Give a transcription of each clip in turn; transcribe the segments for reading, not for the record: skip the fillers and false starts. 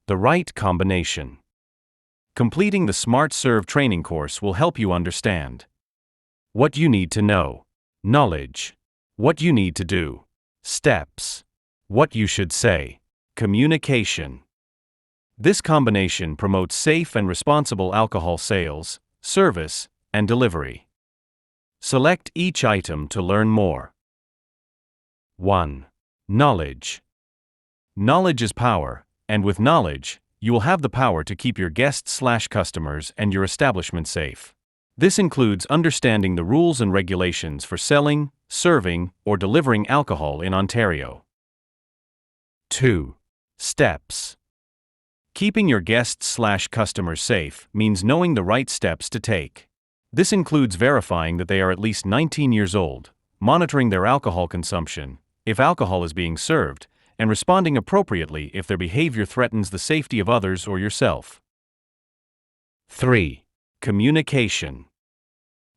The right combination. Completing the SmartServe training course will help you understand what you need to know, knowledge, what you need to do, steps, what you should say, communication. This combination promotes safe and responsible alcohol sales, service, and delivery. Select each item to learn more. 1. Knowledge. Knowledge is power, and with knowledge, you will have the power to keep your guests/customers and your establishment safe. This includes understanding the rules and regulations for selling, serving, or delivering alcohol in Ontario. 2. Steps. Keeping your guests/customers safe means knowing the right steps to take. This includes verifying that they are at least 19 years old, monitoring their alcohol consumption, if alcohol is being served, and responding appropriately if their behavior threatens the safety of others or yourself. 3. Communication.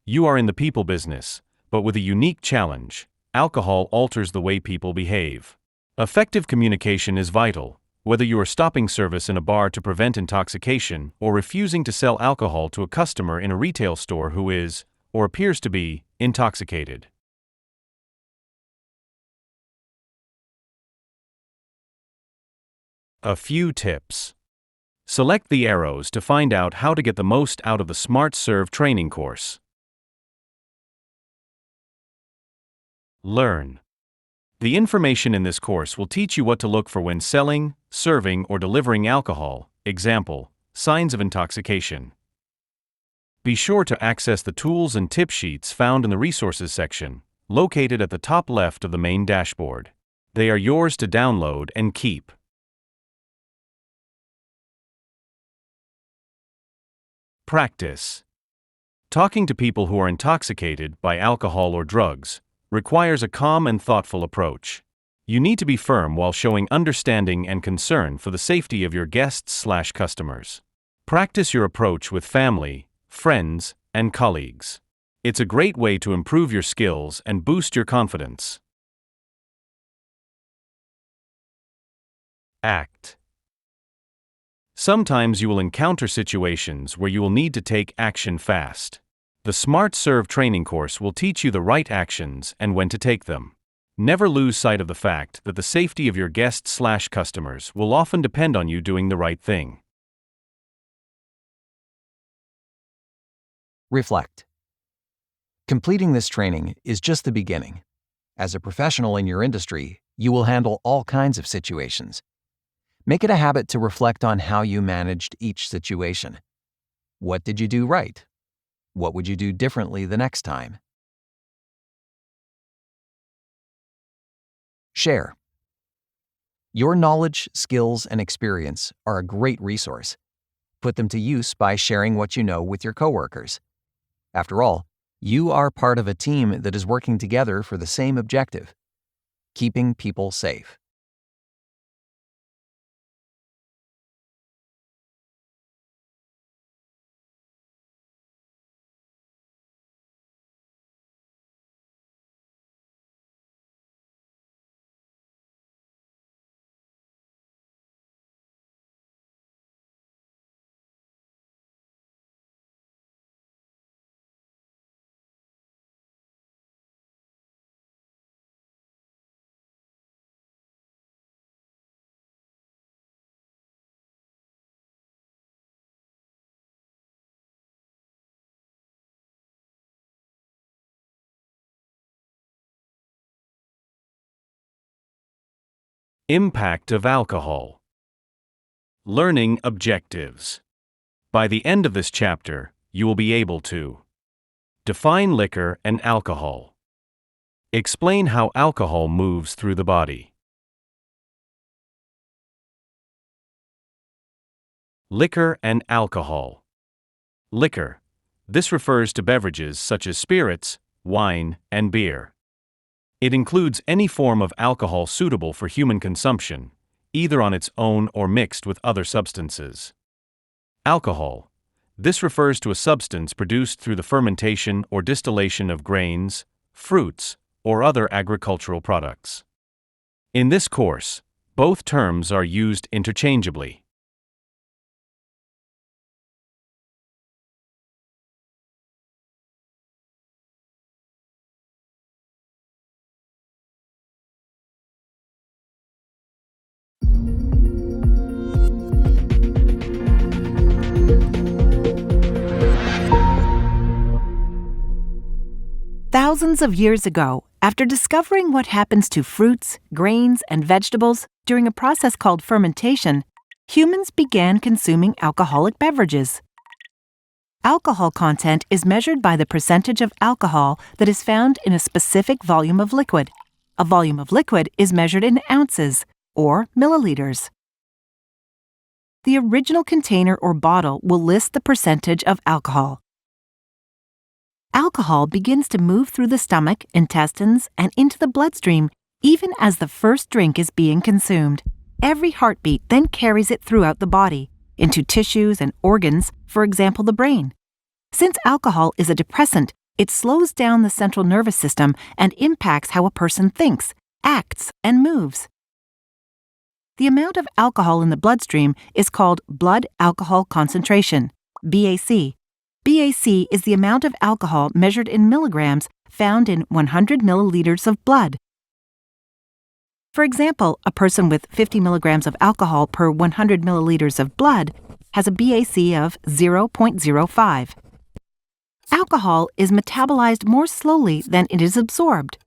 You are in the people business, but with a unique challenge: alcohol alters the way people behave. Effective communication is vital, whether you are stopping service in a bar to prevent intoxication or refusing to sell alcohol to a customer in a retail store who is, or appears to be, intoxicated. A few tips. Select the arrows to find out how to get the most out of the SmartServe training course. Learn. The information in this course will teach you what to look for when selling, serving, or delivering alcohol, example, signs of intoxication. Be sure to access the tools and tip sheets found in the resources section, located at the top left of the main dashboard. They are yours to download and keep. Practice. Talking to people who are intoxicated by alcohol or drugs requires a calm and thoughtful approach. You need to be firm while showing understanding and concern for the safety of your guests/customers. Practice your approach with family, friends, and colleagues. It's a great way to improve your skills and boost your confidence. Act. Sometimes you will encounter situations where you will need to take action fast. The SmartServe training course will teach you the right actions and when to take them. Never lose sight of the fact that the safety of your guests/customers will often depend on you doing the right thing. Reflect. Completing this training is just the beginning. As a professional in your industry, you will handle all kinds of situations. Make it a habit to reflect on how you managed each situation. What did you do right? What would you do differently the next time? Share. Your knowledge, skills, and experience are a great resource. Put them to use by sharing what you know with your coworkers. After all, you are part of a team that is working together for the same objective: keeping people safe. Impact of alcohol. Learning objectives. By the end of this chapter, you will be able to define liquor and alcohol. Explain how alcohol moves through the body. Liquor and alcohol. Liquor. This refers to beverages such as spirits, wine, and beer. It includes any form of alcohol suitable for human consumption, either on its own or mixed with other substances. Alcohol. This refers to a substance produced through the fermentation or distillation of grains, fruits, or other agricultural products. In this course, both terms are used interchangeably. Thousands of years ago, after discovering what happens to fruits, grains, and vegetables during a process called fermentation, humans began consuming alcoholic beverages. Alcohol content is measured by the percentage of alcohol that is found in a specific volume of liquid. A volume of liquid is measured in ounces, or milliliters. The original container or bottle will list the percentage of alcohol. Alcohol begins to move through the stomach, intestines, and into the bloodstream even as the first drink is being consumed. Every heartbeat then carries it throughout the body, into tissues and organs, for example, the brain. Since alcohol is a depressant, it slows down the central nervous system and impacts how a person thinks, acts, and moves. The amount of alcohol in the bloodstream is called blood alcohol concentration, BAC. BAC is the amount of alcohol measured in milligrams found in 100 milliliters of blood. For example, a person with 50 milligrams of alcohol per 100 milliliters of blood has a BAC of 0.05. Alcohol is metabolized more slowly than it is absorbed.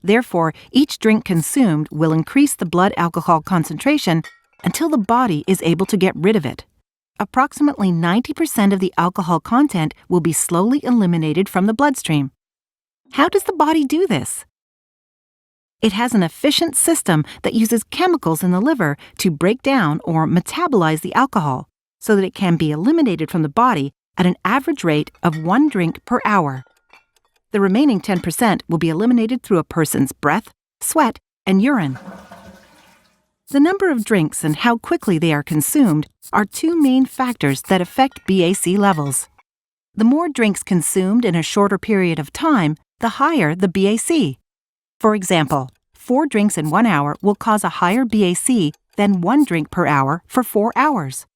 Therefore, each drink consumed will increase the blood alcohol concentration until the body is able to get rid of it. Approximately 90% of the alcohol content will be slowly eliminated from the bloodstream. How does the body do this? It has an efficient system that uses chemicals in the liver to break down or metabolize the alcohol so that it can be eliminated from the body at an average rate of 1 drink per hour. The remaining 10% will be eliminated through a person's breath, sweat, and urine. The number of drinks and how quickly they are consumed are two main factors that affect BAC levels. The more drinks consumed in a shorter period of time, the higher the BAC. For example, 4 drinks in 1 hour will cause a higher BAC than 1 drink per hour for 4 hours.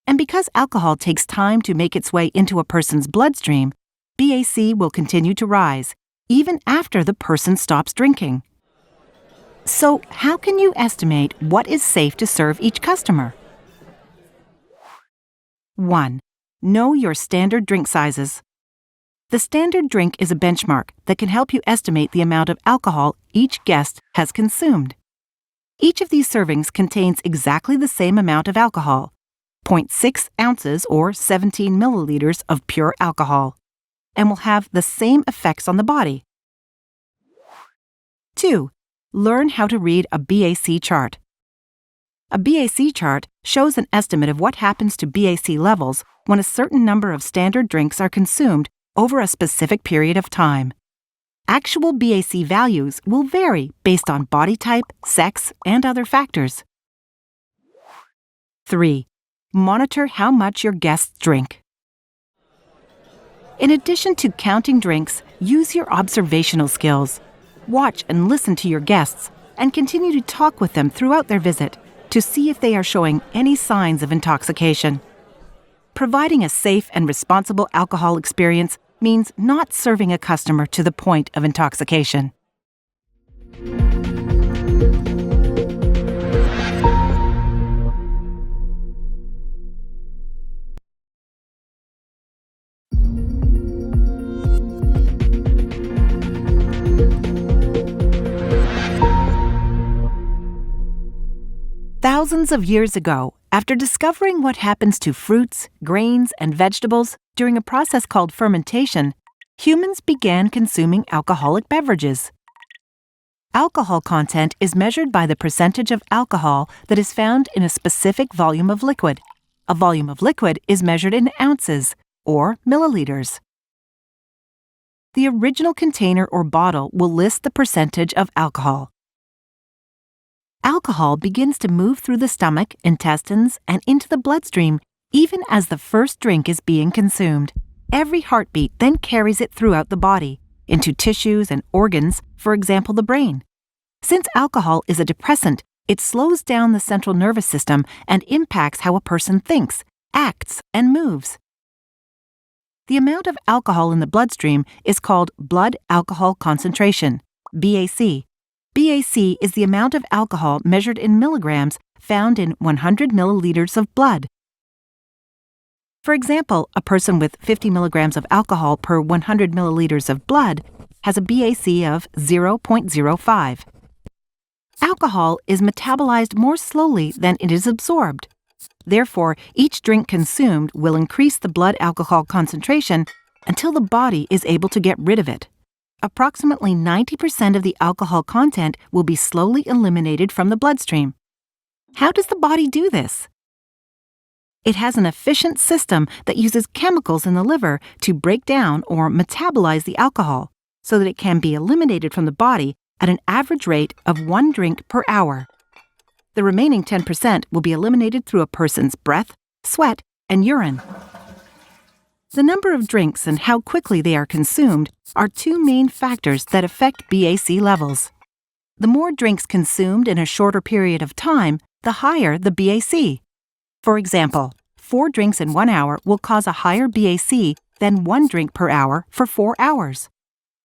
And because alcohol takes time to make its way into a person's bloodstream, BAC will continue to rise, even after the person stops drinking. So, how can you estimate what is safe to serve each customer? 1. Know your standard drink sizes. The standard drink is a benchmark that can help you estimate the amount of alcohol each guest has consumed. Each of these servings contains exactly the same amount of alcohol, 0.6 ounces or 17 milliliters of pure alcohol, and will have the same effects on the body. 2. Learn how to read a BAC chart. A BAC chart shows an estimate of what happens to BAC levels when a certain number of standard drinks are consumed over a specific period of time. Actual BAC values will vary based on body type, sex, and other factors. 3. Monitor how much your guests drink. In addition to counting drinks, use your observational skills. Watch and listen to your guests and continue to talk with them throughout their visit to see if they are showing any signs of intoxication. Providing a safe and responsible alcohol experience means not serving a customer to the point of intoxication. Thousands of years ago, after discovering what happens to fruits, grains, and vegetables during a process called fermentation, humans began consuming alcoholic beverages. Alcohol content is measured by the percentage of alcohol that is found in a specific volume of liquid. A volume of liquid is measured in ounces, or milliliters. The original container or bottle will list the percentage of alcohol. Alcohol begins to move through the stomach, intestines, and into the bloodstream even as the first drink is being consumed. Every heartbeat then carries it throughout the body, into tissues and organs, for example, the brain. Since alcohol is a depressant, it slows down the central nervous system and impacts how a person thinks, acts, and moves. The amount of alcohol in the bloodstream is called blood alcohol concentration, BAC. BAC is the amount of alcohol measured in milligrams found in 100 milliliters of blood. For example, a person with 50 milligrams of alcohol per 100 milliliters of blood has a BAC of 0.05. Alcohol is metabolized more slowly than it is absorbed. Therefore, each drink consumed will increase the blood alcohol concentration until the body is able to get rid of it. Approximately 90% of the alcohol content will be slowly eliminated from the bloodstream. How does the body do this? It has an efficient system that uses chemicals in the liver to break down or metabolize the alcohol so that it can be eliminated from the body at an average rate of 1 drink per hour. The remaining 10% will be eliminated through a person's breath, sweat, and urine. The number of drinks and how quickly they are consumed are two main factors that affect BAC levels. The more drinks consumed in a shorter period of time, the higher the BAC. For example, 4 drinks in 1 hour will cause a higher BAC than 1 drink per hour for 4 hours.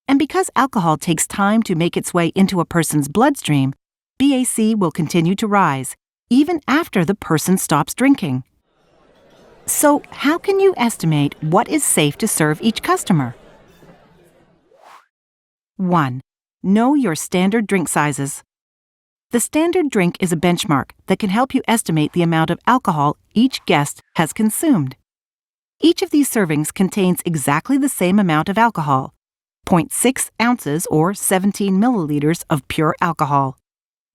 And because alcohol takes time to make its way into a person's bloodstream, BAC will continue to rise, even after the person stops drinking. So, how can you estimate what is safe to serve each customer? 1. Know your standard drink sizes. The standard drink is a benchmark that can help you estimate the amount of alcohol each guest has consumed. Each of these servings contains exactly the same amount of alcohol, 0.6 ounces or 17 milliliters of pure alcohol,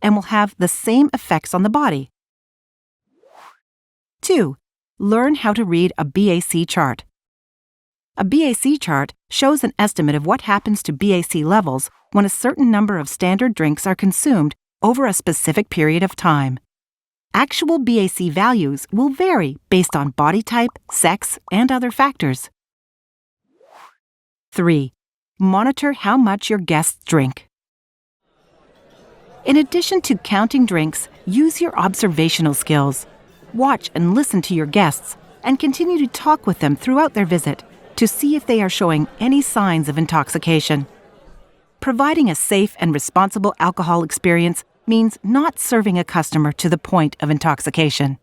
and will have the same effects on the body. 2. Learn how to read a BAC chart. A BAC chart shows an estimate of what happens to BAC levels when a certain number of standard drinks are consumed over a specific period of time. Actual BAC values will vary based on body type, sex, and other factors. 3. Monitor how much your guests drink. In addition to counting drinks, use your observational skills. Watch and listen to your guests and continue to talk with them throughout their visit to see if they are showing any signs of intoxication. Providing a safe and responsible alcohol experience means not serving a customer to the point of intoxication.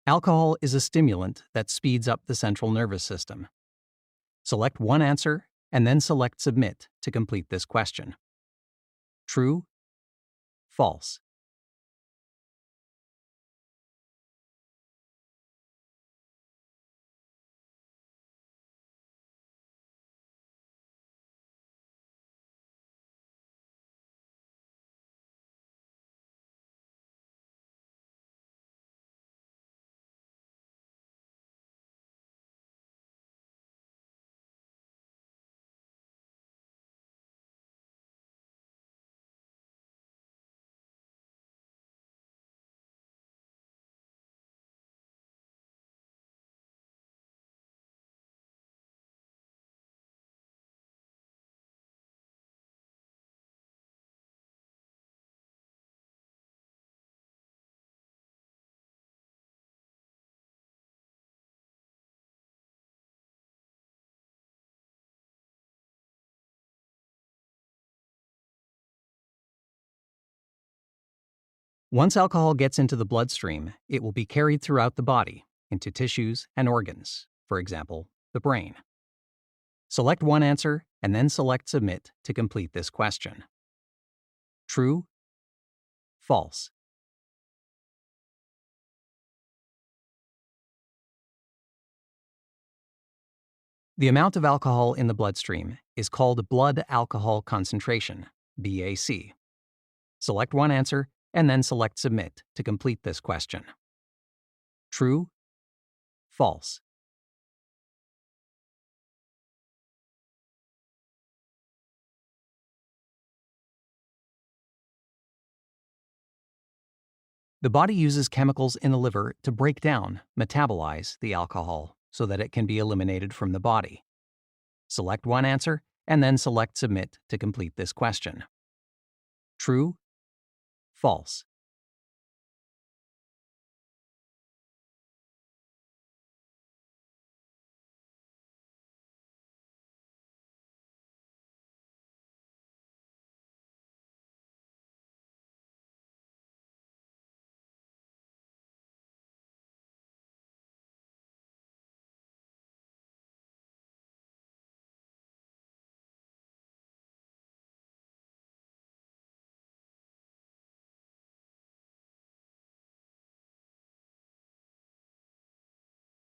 Alcohol is a stimulant that speeds up the central nervous system. Select one answer and then select Submit to complete this question. True, false. Once alcohol gets into the bloodstream, it will be carried throughout the body, into tissues and organs, for example, the brain. Select one answer and then select Submit to complete this question. True, false. The amount of alcohol in the bloodstream is called blood alcohol concentration, BAC. Select one answer and then select Submit to complete this question. True, false. The body uses chemicals in the liver to break down, metabolize the alcohol so that it can be eliminated from the body. Select one answer and then select Submit to complete this question. True, false.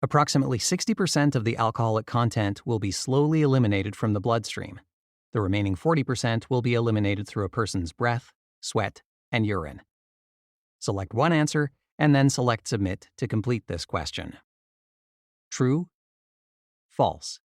Approximately 60% of the alcoholic content will be slowly eliminated from the bloodstream. The remaining 40% will be eliminated through a person's breath, sweat, and urine. Select one answer and then select Submit to complete this question. True, false.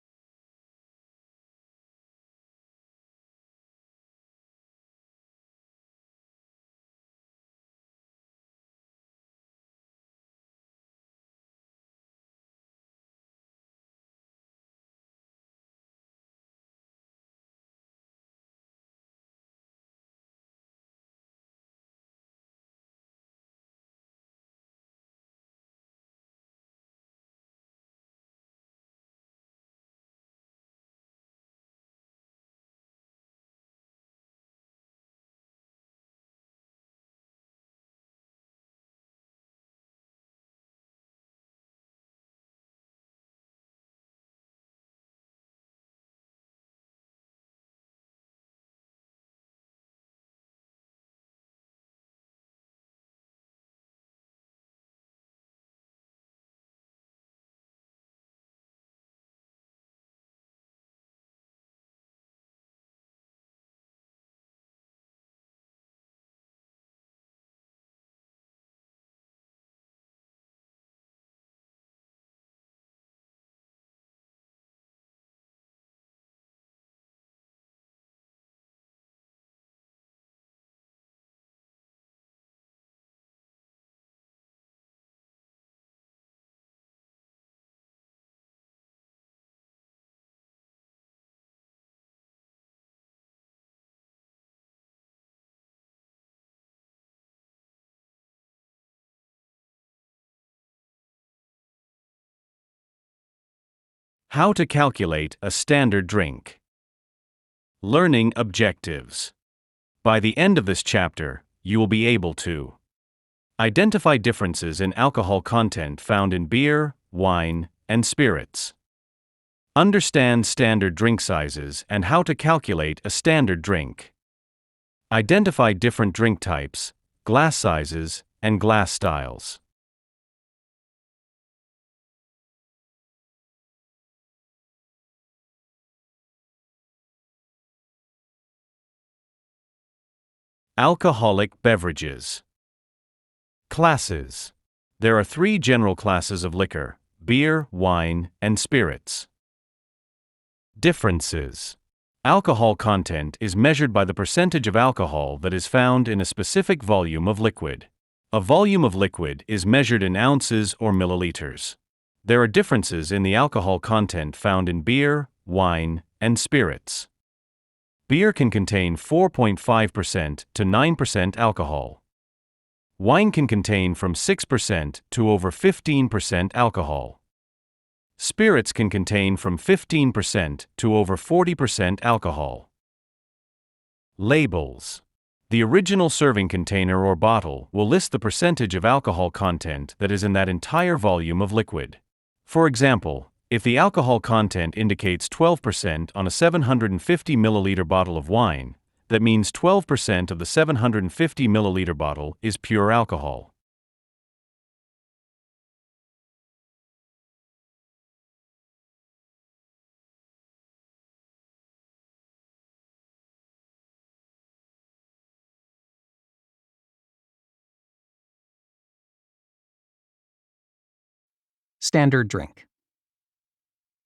How to calculate a standard drink. Learning objectives. By the end of this chapter, you will be able to identify differences in alcohol content found in beer, wine, and spirits. Understand standard drink sizes and how to calculate a standard drink. Identify different drink types, glass sizes, and glass styles. Alcoholic beverages. Classes. There are three general classes of liquor: beer, wine, and spirits. Differences. Alcohol content is measured by the percentage of alcohol that is found in a specific volume of liquid. A volume of liquid is measured in ounces or milliliters. There are differences in the alcohol content found in beer, wine, and spirits. Beer can contain 4.5% to 9% alcohol. Wine can contain from 6% to over 15% alcohol. Spirits can contain from 15% to over 40% alcohol. Labels. The original serving container or bottle will list the percentage of alcohol content that is in that entire volume of liquid. For example, if the alcohol content indicates 12% on a 750 milliliter bottle of wine, that means 12% of the 750 milliliter bottle is pure alcohol. Standard drink.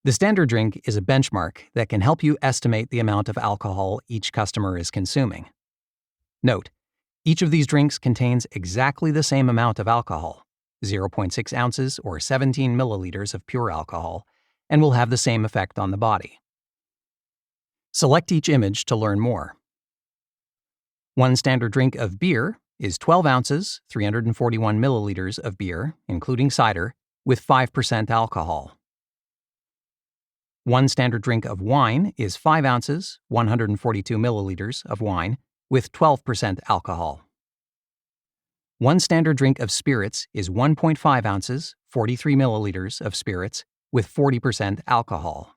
The standard drink is a benchmark that can help you estimate the amount of alcohol each customer is consuming. Note, Each of these drinks contains exactly the same amount of alcohol, 0.6 ounces or 17 milliliters of pure alcohol, and will have the same effect on the body. Select each image to learn more. One standard drink of beer is 12 ounces, 341 milliliters of beer, including cider, with 5% alcohol. One standard drink of wine is 5 ounces, 142 milliliters of wine, with 12% alcohol. One standard drink of spirits is 1.5 ounces, 43 milliliters of spirits, with 40% alcohol.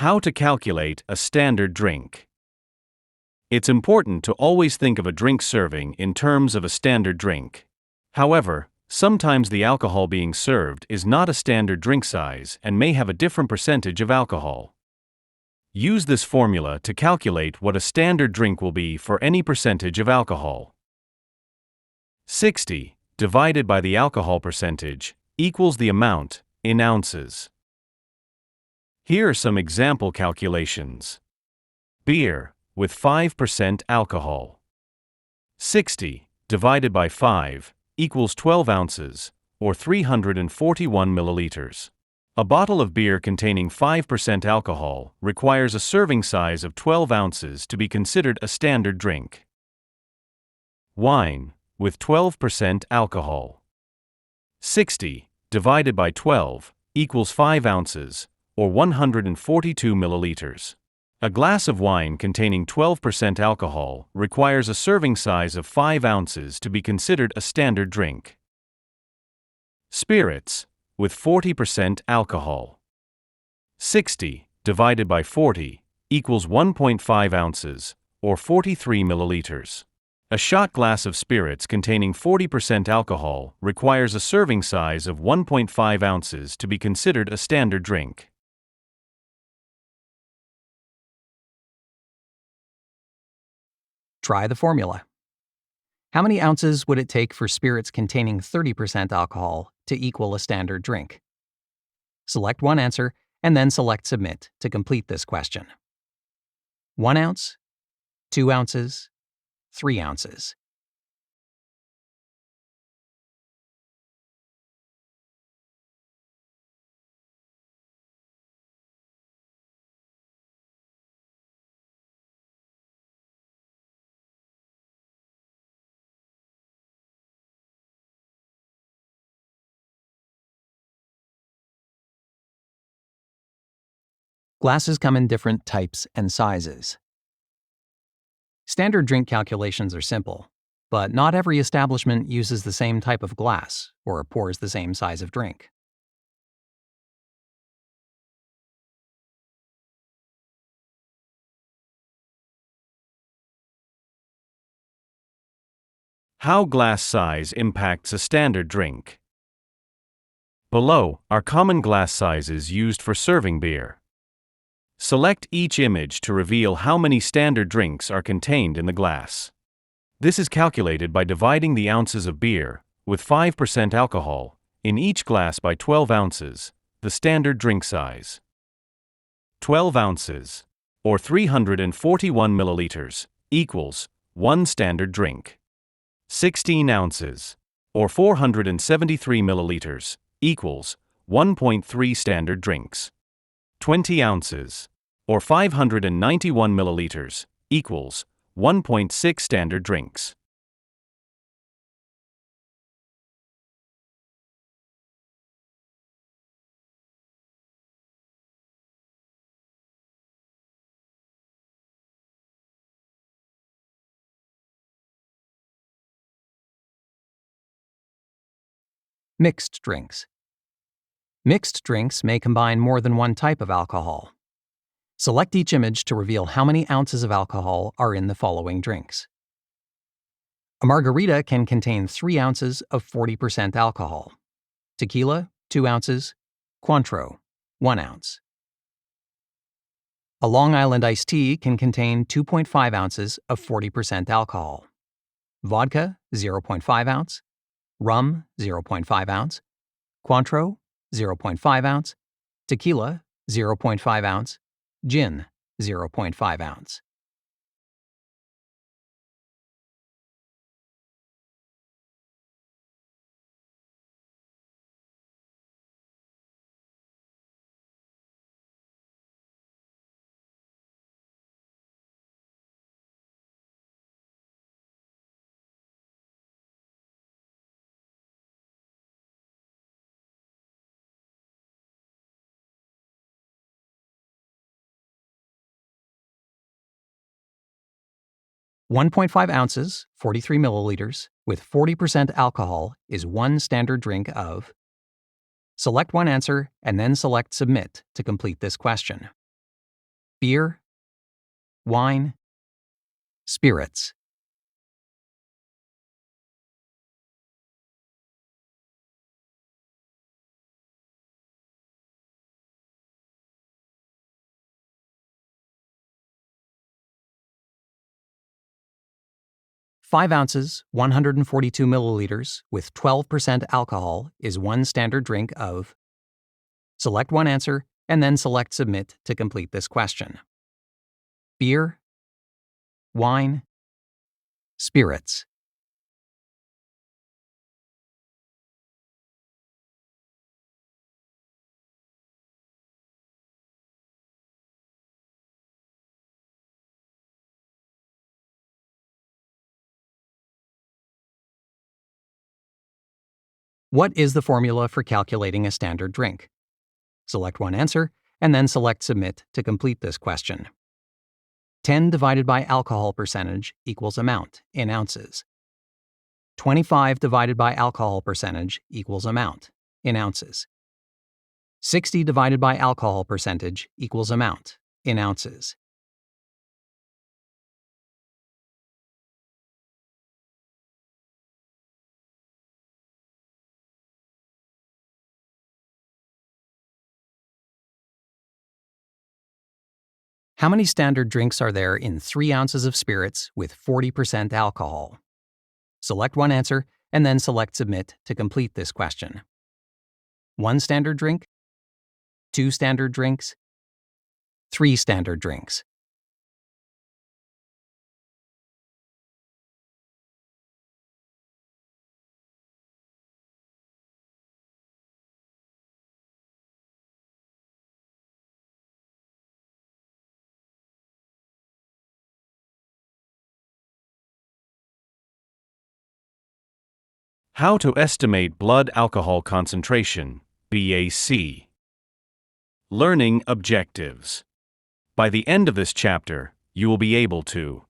How to calculate a standard drink. It's important to always think of a drink serving in terms of a standard drink. However, sometimes the alcohol being served is not a standard drink size and may have a different percentage of alcohol. Use this formula to calculate what a standard drink will be for any percentage of alcohol. 60 divided by the alcohol percentage equals the amount in ounces. Here are some example calculations. Beer with 5% alcohol. 60 divided by 5 equals 12 ounces, or 341 milliliters. A bottle of beer containing 5% alcohol requires a serving size of 12 ounces to be considered a standard drink. Wine with 12% alcohol. 60 divided by 12 equals 5 ounces, or 142 milliliters. A glass of wine containing 12% alcohol requires a serving size of 5 ounces to be considered a standard drink. Spirits with 40% alcohol. 60 divided by 40 equals 1.5 ounces, or 43 milliliters. A shot glass of spirits containing 40% alcohol requires a serving size of 1.5 ounces to be considered a standard drink. Try the formula. How many ounces would it take for spirits containing 30% alcohol to equal a standard drink? Select one answer and then select Submit to complete this question. 1 ounce, 2 ounces, 3 ounces. Glasses come in different types and sizes. Standard drink calculations are simple, but not every establishment uses the same type of glass or pours the same size of drink. How glass size impacts a standard drink. Below are common glass sizes used for serving beer. Select each image to reveal how many standard drinks are contained in the glass. This is calculated by dividing the ounces of beer, with 5% alcohol, in each glass by 12 ounces, the standard drink size. 12 ounces, or 341 milliliters, equals 1 standard drink. 16 ounces, or 473 milliliters, equals 1.3 standard drinks. 20 ounces, or 591 milliliters, equals 1.6 standard drinks. Mixed drinks. Mixed drinks may combine more than one type of alcohol. Select each image to reveal how many ounces of alcohol are in the following drinks. A margarita can contain 3 ounces of 40% alcohol. Tequila, 2 ounces. Cointreau, 1 ounce. A Long Island iced tea can contain 2.5 ounces of 40% alcohol. Vodka, 0.5 ounce. Rum, 0.5 ounce. Cointreau, 0.5 ounce. Tequila, 0.5 ounce. Gin, 0.5 ounce. .5 ounces, 43 milliliters, with 40% alcohol is one standard drink of. Select one answer and then select Submit to complete this question. Beer, wine, spirits. .5 ounces, 142 milliliters, with 12% alcohol is one standard drink of. Select one answer and then select Submit to complete this question. Beer, wine, spirits. What is the formula for calculating a standard drink? Select one answer and then select Submit to complete this question. 10 divided by alcohol percentage equals amount in ounces. 25 divided by alcohol percentage equals amount in ounces. 60 divided by alcohol percentage equals amount in ounces. How many standard drinks are there in 3 ounces of spirits with 40% alcohol? Select one answer and then select Submit to complete this question. 1 standard drink, 2 standard drinks, 3 standard drinks. How to estimate blood alcohol concentration, BAC. Learning objectives. By the end of this chapter, you will be able to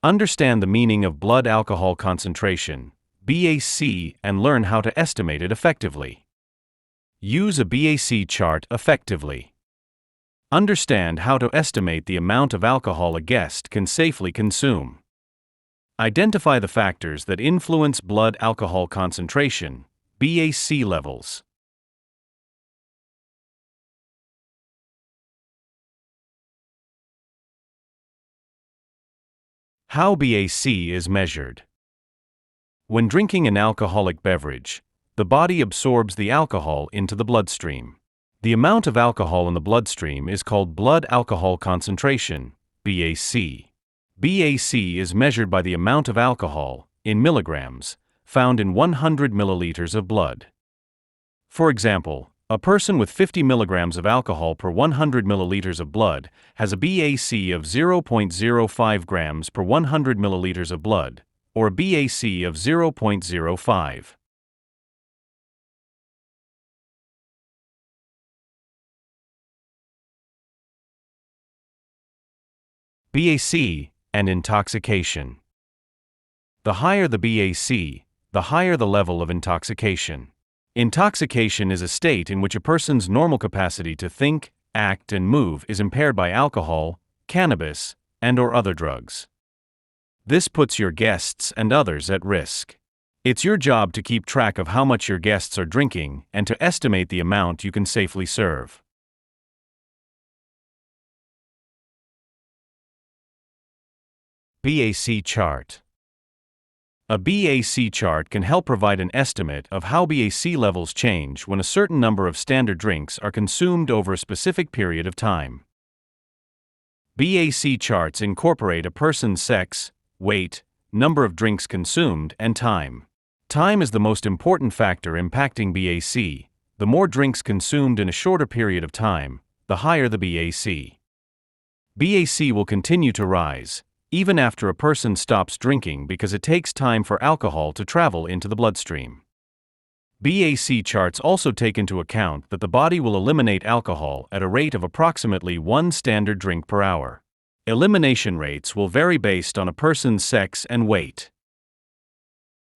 understand the meaning of blood alcohol concentration, BAC, and learn how to estimate it effectively. Use a BAC chart effectively. Understand how to estimate the amount of alcohol a guest can safely consume. Identify the factors that influence blood alcohol concentration, BAC levels. How BAC is measured. When drinking an alcoholic beverage, the body absorbs the alcohol into the bloodstream. The amount of alcohol in the bloodstream is called blood alcohol concentration, BAC. BAC is measured by the amount of alcohol, in milligrams, found in 100 milliliters of blood. For example, a person with 50 milligrams of alcohol per 100 milliliters of blood has a BAC of 0.05 grams per 100 milliliters of blood, or a BAC of 0.05. BAC and intoxication. The higher the BAC, the higher the level of intoxication. Intoxication is a state in which a person's normal capacity to think, act, and move is impaired by alcohol, cannabis, and/or other drugs. This puts your guests and others at risk. It's your job to keep track of how much your guests are drinking and to estimate the amount you can safely serve. BAC chart. A BAC chart can help provide an estimate of how BAC levels change when a certain number of standard drinks are consumed over a specific period of time. BAC charts incorporate a person's sex, weight, number of drinks consumed, and time. Time is the most important factor impacting BAC. The more drinks consumed in a shorter period of time, the higher the BAC. BAC will continue to rise, even after a person stops drinking, because it takes time for alcohol to travel into the bloodstream. BAC charts also take into account that the body will eliminate alcohol at a rate of approximately 1 standard drink per hour. Elimination rates will vary based on a person's sex and weight.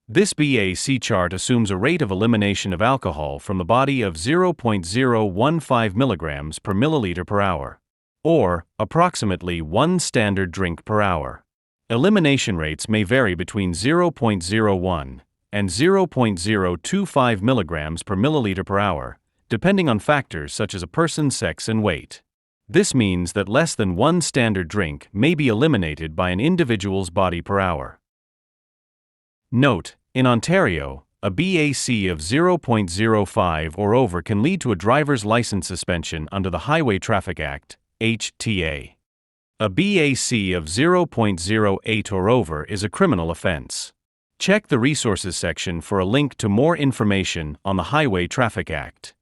This BAC chart assumes a rate of elimination of alcohol from the body of 0.015 milligrams per milliliter per hour, or approximately 1 standard drink per hour. Elimination rates may vary between 0.01 and 0.025 milligrams per milliliter per hour, depending on factors such as a person's sex and weight. This means that less than 1 standard drink may be eliminated by an individual's body per hour. Note, in Ontario, a BAC of 0.05 or over can lead to a driver's license suspension under the Highway Traffic Act, HTA. A BAC of 0.08 or over is a criminal offense. Check the Resources section for a link to more information on the Highway Traffic Act.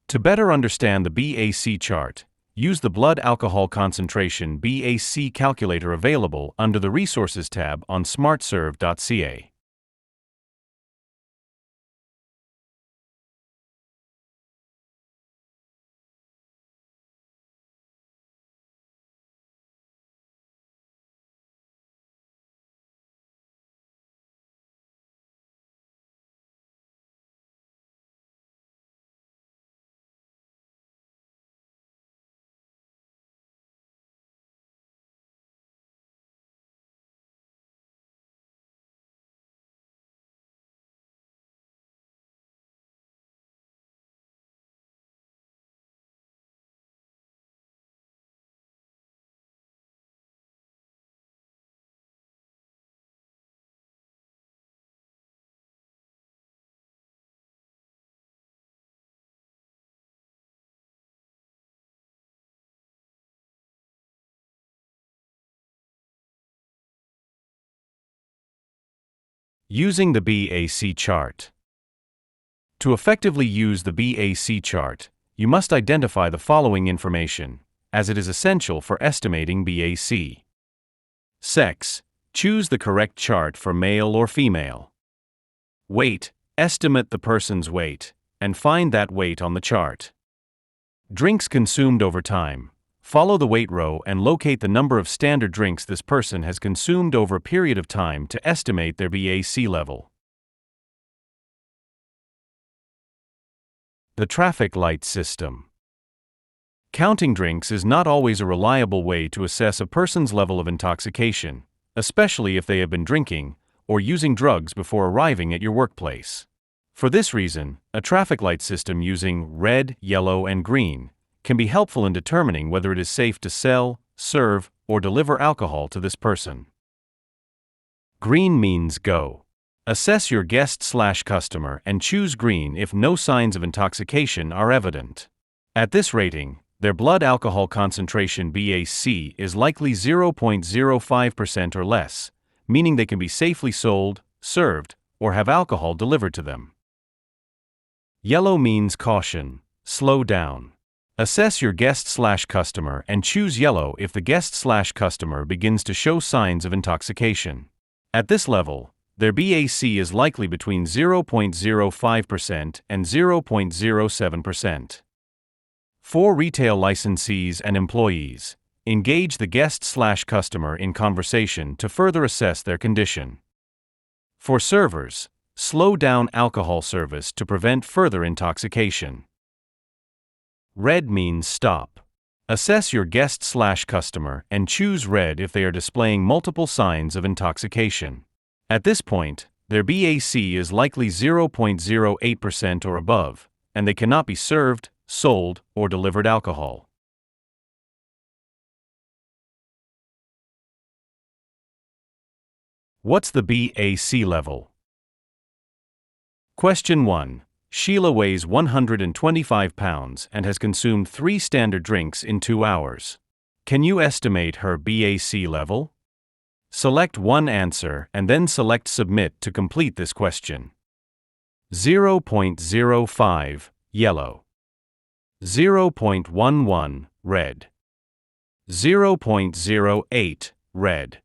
To better understand the BAC chart, use the blood alcohol concentration BAC calculator available under the Resources tab on smartserve.ca. Using the BAC chart. To effectively use the BAC chart, you must identify the following information, as it is essential for estimating BAC. Sex. Choose the correct chart for male or female. Weight. Estimate the person's weight, and find that weight on the chart. Drinks consumed over time. Follow the weight row and locate the number of standard drinks this person has consumed over a period of time to estimate their BAC level. The traffic light system. Counting drinks is not always a reliable way to assess a person's level of intoxication, especially if they have been drinking or using drugs before arriving at your workplace. For this reason, a traffic light system using red, yellow, and green can be helpful in determining whether it is safe to sell, serve, or deliver alcohol to this person. Green means go. Assess your guest/customer and choose green if no signs of intoxication are evident. At this rating, their blood alcohol concentration BAC is likely 0.05% or less, meaning they can be safely sold, served, or have alcohol delivered to them. Yellow means caution, slow down. Assess your guest/customer and choose yellow if the guest/customer begins to show signs of intoxication. At this level, their BAC is likely between 0.05% and 0.07%. For retail licensees and employees, engage the guest/customer in conversation to further assess their condition. For servers, slow down alcohol service to prevent further intoxication. Red means stop. Assess your guest/customer and choose red if they are displaying multiple signs of intoxication. At this point, their BAC is likely 0.08% or above, and they cannot be served, sold, or delivered alcohol. What's the BAC level? Question 1. Sheila weighs 125 pounds and has consumed 3 standard drinks in 2 hours. Can you estimate her BAC level? Select one answer and then select Submit to complete this question. 0.05 yellow, 0.11 red, 0.08 red.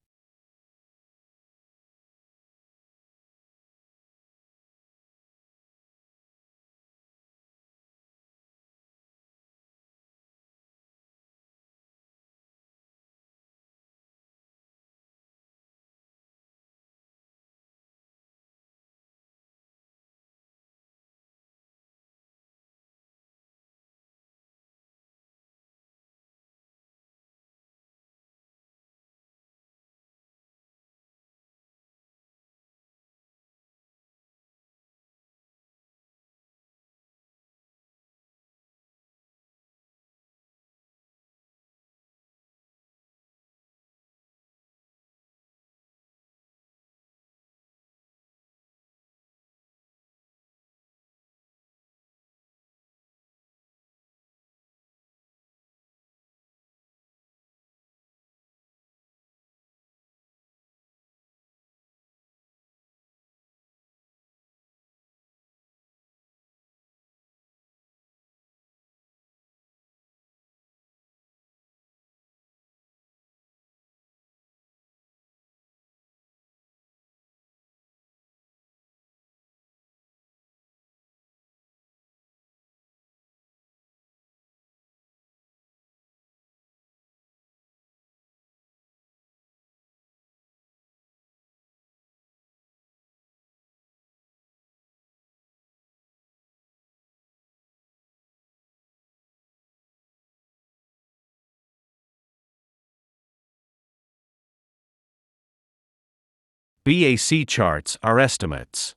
BAC charts are estimates.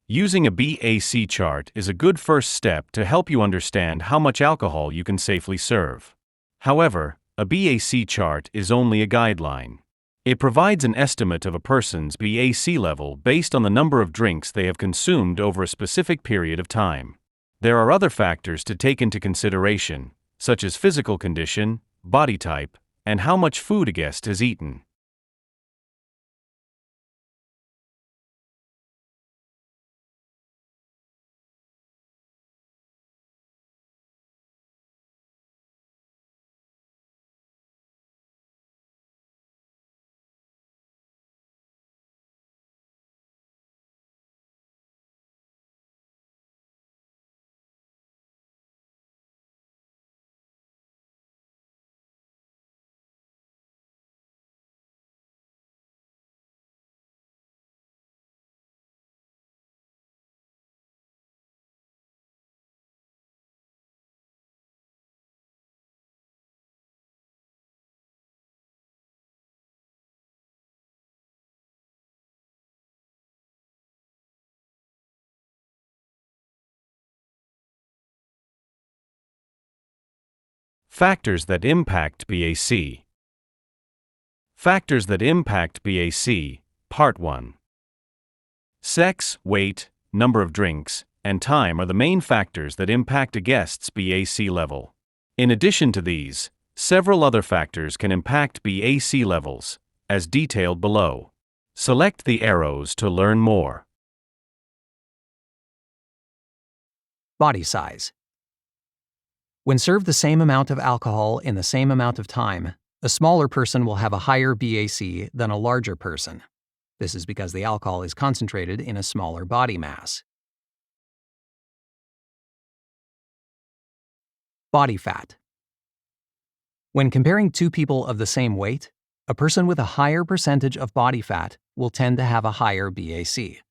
Using a BAC chart is a good first step to help you understand how much alcohol you can safely serve. However, a BAC chart is only a guideline. It provides an estimate of a person's BAC level based on the number of drinks they have consumed over a specific period of time. There are other factors to take into consideration, such as physical condition, body type, and how much food a guest has eaten. Factors that impact BAC. Factors that impact BAC, Part 1. Sex, weight, number of drinks, and time are the main factors that impact a guest's BAC level. In addition to these, several other factors can impact BAC levels, as detailed below. Select the arrows to learn more. Body size. When served the same amount of alcohol in the same amount of time, a smaller person will have a higher BAC than a larger person. This is because the alcohol is concentrated in a smaller body mass. Body fat. When comparing two people of the same weight, a person with a higher percentage of body fat will tend to have a higher BAC.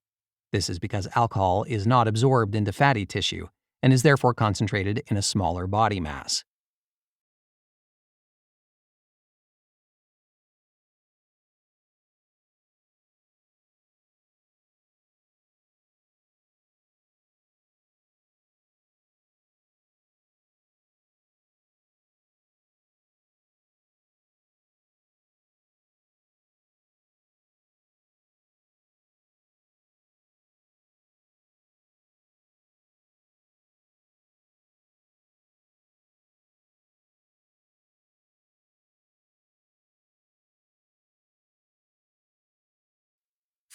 This is because alcohol is not absorbed into fatty tissue and is therefore concentrated in a smaller body mass.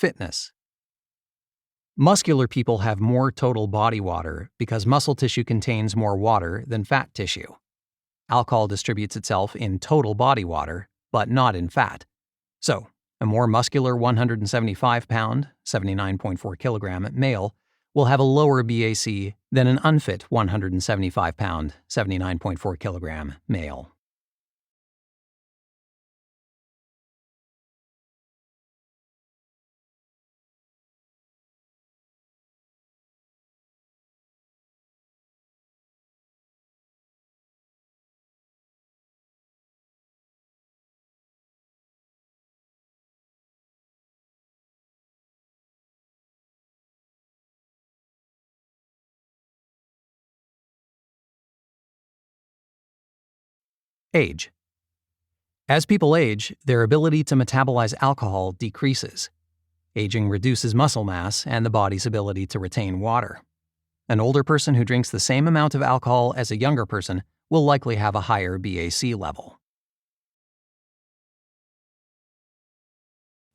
Fitness. Muscular people have more total body water because muscle tissue contains more water than fat tissue. Alcohol distributes itself in total body water, but not in fat. So, a more muscular 175-pound, 79.4 kilogram male will have a lower BAC than an unfit 175-pound, 79.4 kilogram male. Age. As people age, their ability to metabolize alcohol decreases. Aging reduces muscle mass and the body's ability to retain water. An older person who drinks the same amount of alcohol as a younger person will likely have a higher BAC level.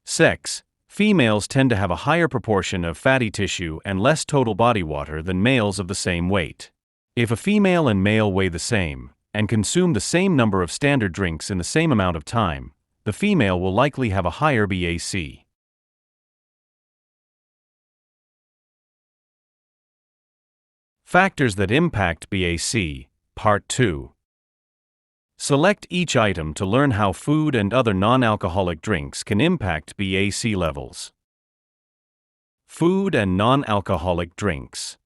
Sex. Females tend to have a higher proportion of fatty tissue and less total body water than males of the same weight. If a female and male weigh the same, and consume the same number of standard drinks in the same amount of time, the female will likely have a higher BAC. Factors that impact BAC, Part 2. Select each item to learn how food and other non-alcoholic drinks can impact BAC levels. Food and non-alcoholic drinks.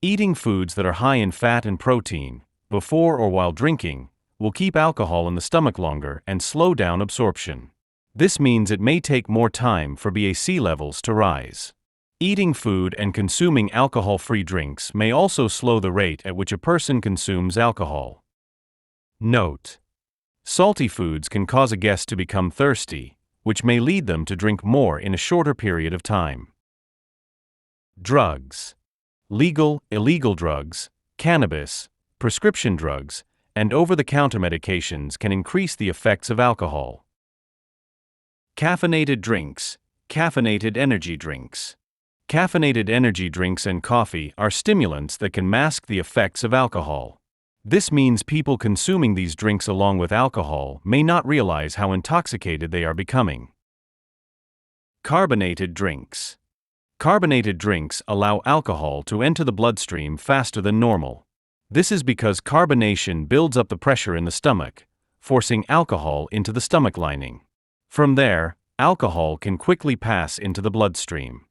Eating foods that are high in fat and protein, before or while drinking, will keep alcohol in the stomach longer and slow down absorption. This means it may take more time for BAC levels to rise. Eating food and consuming alcohol-free drinks may also slow the rate at which a person consumes alcohol. Note: salty foods can cause a guest to become thirsty, which may lead them to drink more in a shorter period of time. Drugs. Legal, illegal drugs, cannabis, prescription drugs, and over-the-counter medications can increase the effects of alcohol. Caffeinated drinks, caffeinated energy drinks. Caffeinated energy drinks and coffee are stimulants that can mask the effects of alcohol. This means people consuming these drinks along with alcohol may not realize how intoxicated they are becoming. Carbonated drinks. Carbonated drinks allow alcohol to enter the bloodstream faster than normal. This is because carbonation builds up the pressure in the stomach, forcing alcohol into the stomach lining. From there, alcohol can quickly pass into the bloodstream.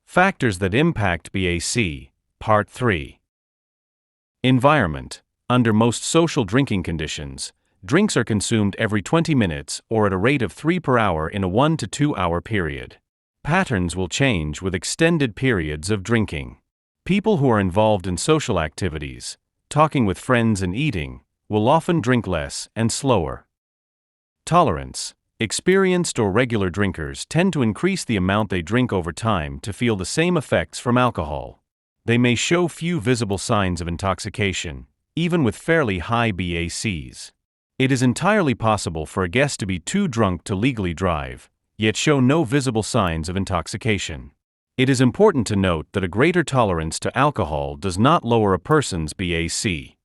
Factors that impact BAC, Part 3. Environment. Under most social drinking conditions, drinks are consumed every 20 minutes or at a rate of 3 per hour in a 1 to 2 hour period. Patterns will change with extended periods of drinking. People who are involved in social activities, talking with friends and eating, will often drink less and slower. Tolerance. Experienced or regular drinkers tend to increase the amount they drink over time to feel the same effects from alcohol. They may show few visible signs of intoxication, even with fairly high BACs. It is entirely possible for a guest to be too drunk to legally drive, yet show no visible signs of intoxication. It is important to note that a greater tolerance to alcohol does not lower a person's BAC.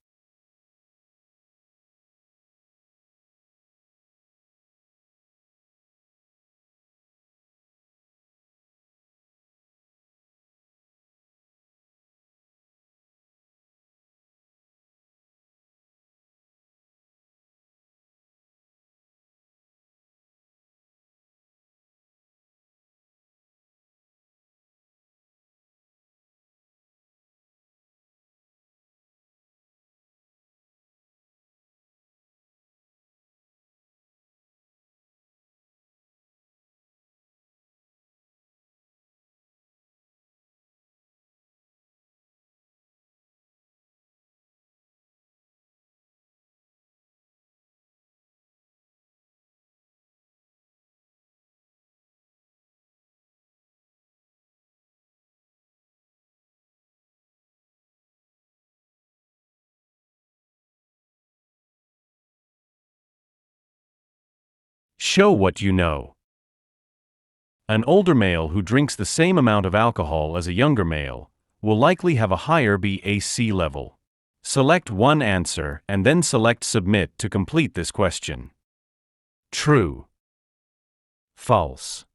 Show what you know. An older male who drinks the same amount of alcohol as a younger male will likely have a higher BAC level. Select one answer and then select Submit to complete this question. True. False.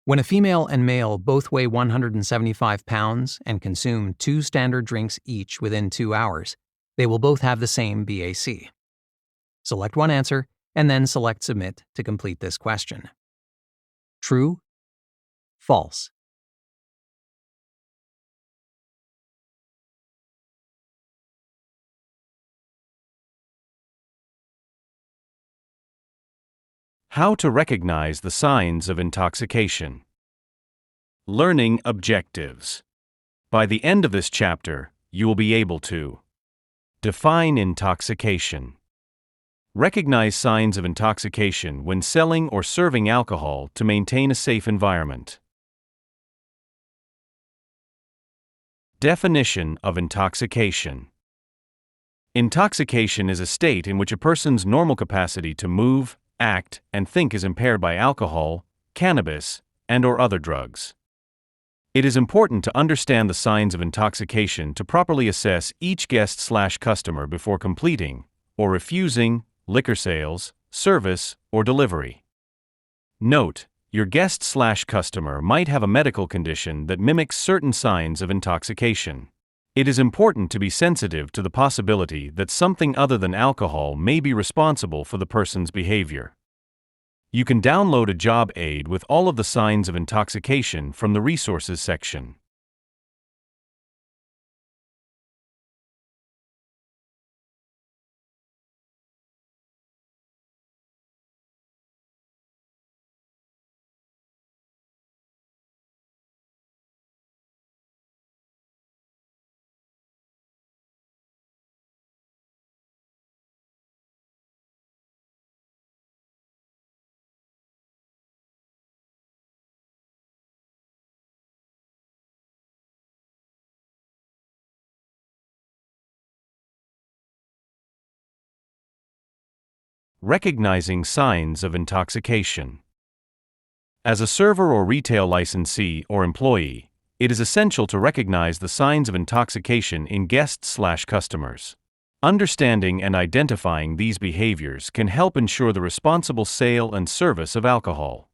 When a female and male both weigh 175 pounds and consume 2 standard drinks each within 2 hours, they will both have the same BAC. Select one answer and then select Submit to complete this question. True. False. How to recognize the signs of intoxication. Learning objectives. By the end of this chapter, you will be able to define intoxication. Recognize signs of intoxication when selling or serving alcohol to maintain a safe environment. Definition of intoxication. Intoxication is a state in which a person's normal capacity to move, act, and think is impaired by alcohol, cannabis, and/or other drugs. It is important to understand the signs of intoxication to properly assess each guest/customer before completing or refusing liquor sales, service, or delivery. Note, your guest/customer might have a medical condition that mimics certain signs of intoxication. It is important to be sensitive to the possibility that something other than alcohol may be responsible for the person's behavior. You can download a job aid with all of the signs of intoxication from the Resources section. Recognizing signs of intoxication. As a server or retail licensee or employee, it is essential to recognize the signs of intoxication in guests/customers. Understanding and identifying these behaviors can help ensure the responsible sale and service of alcohol.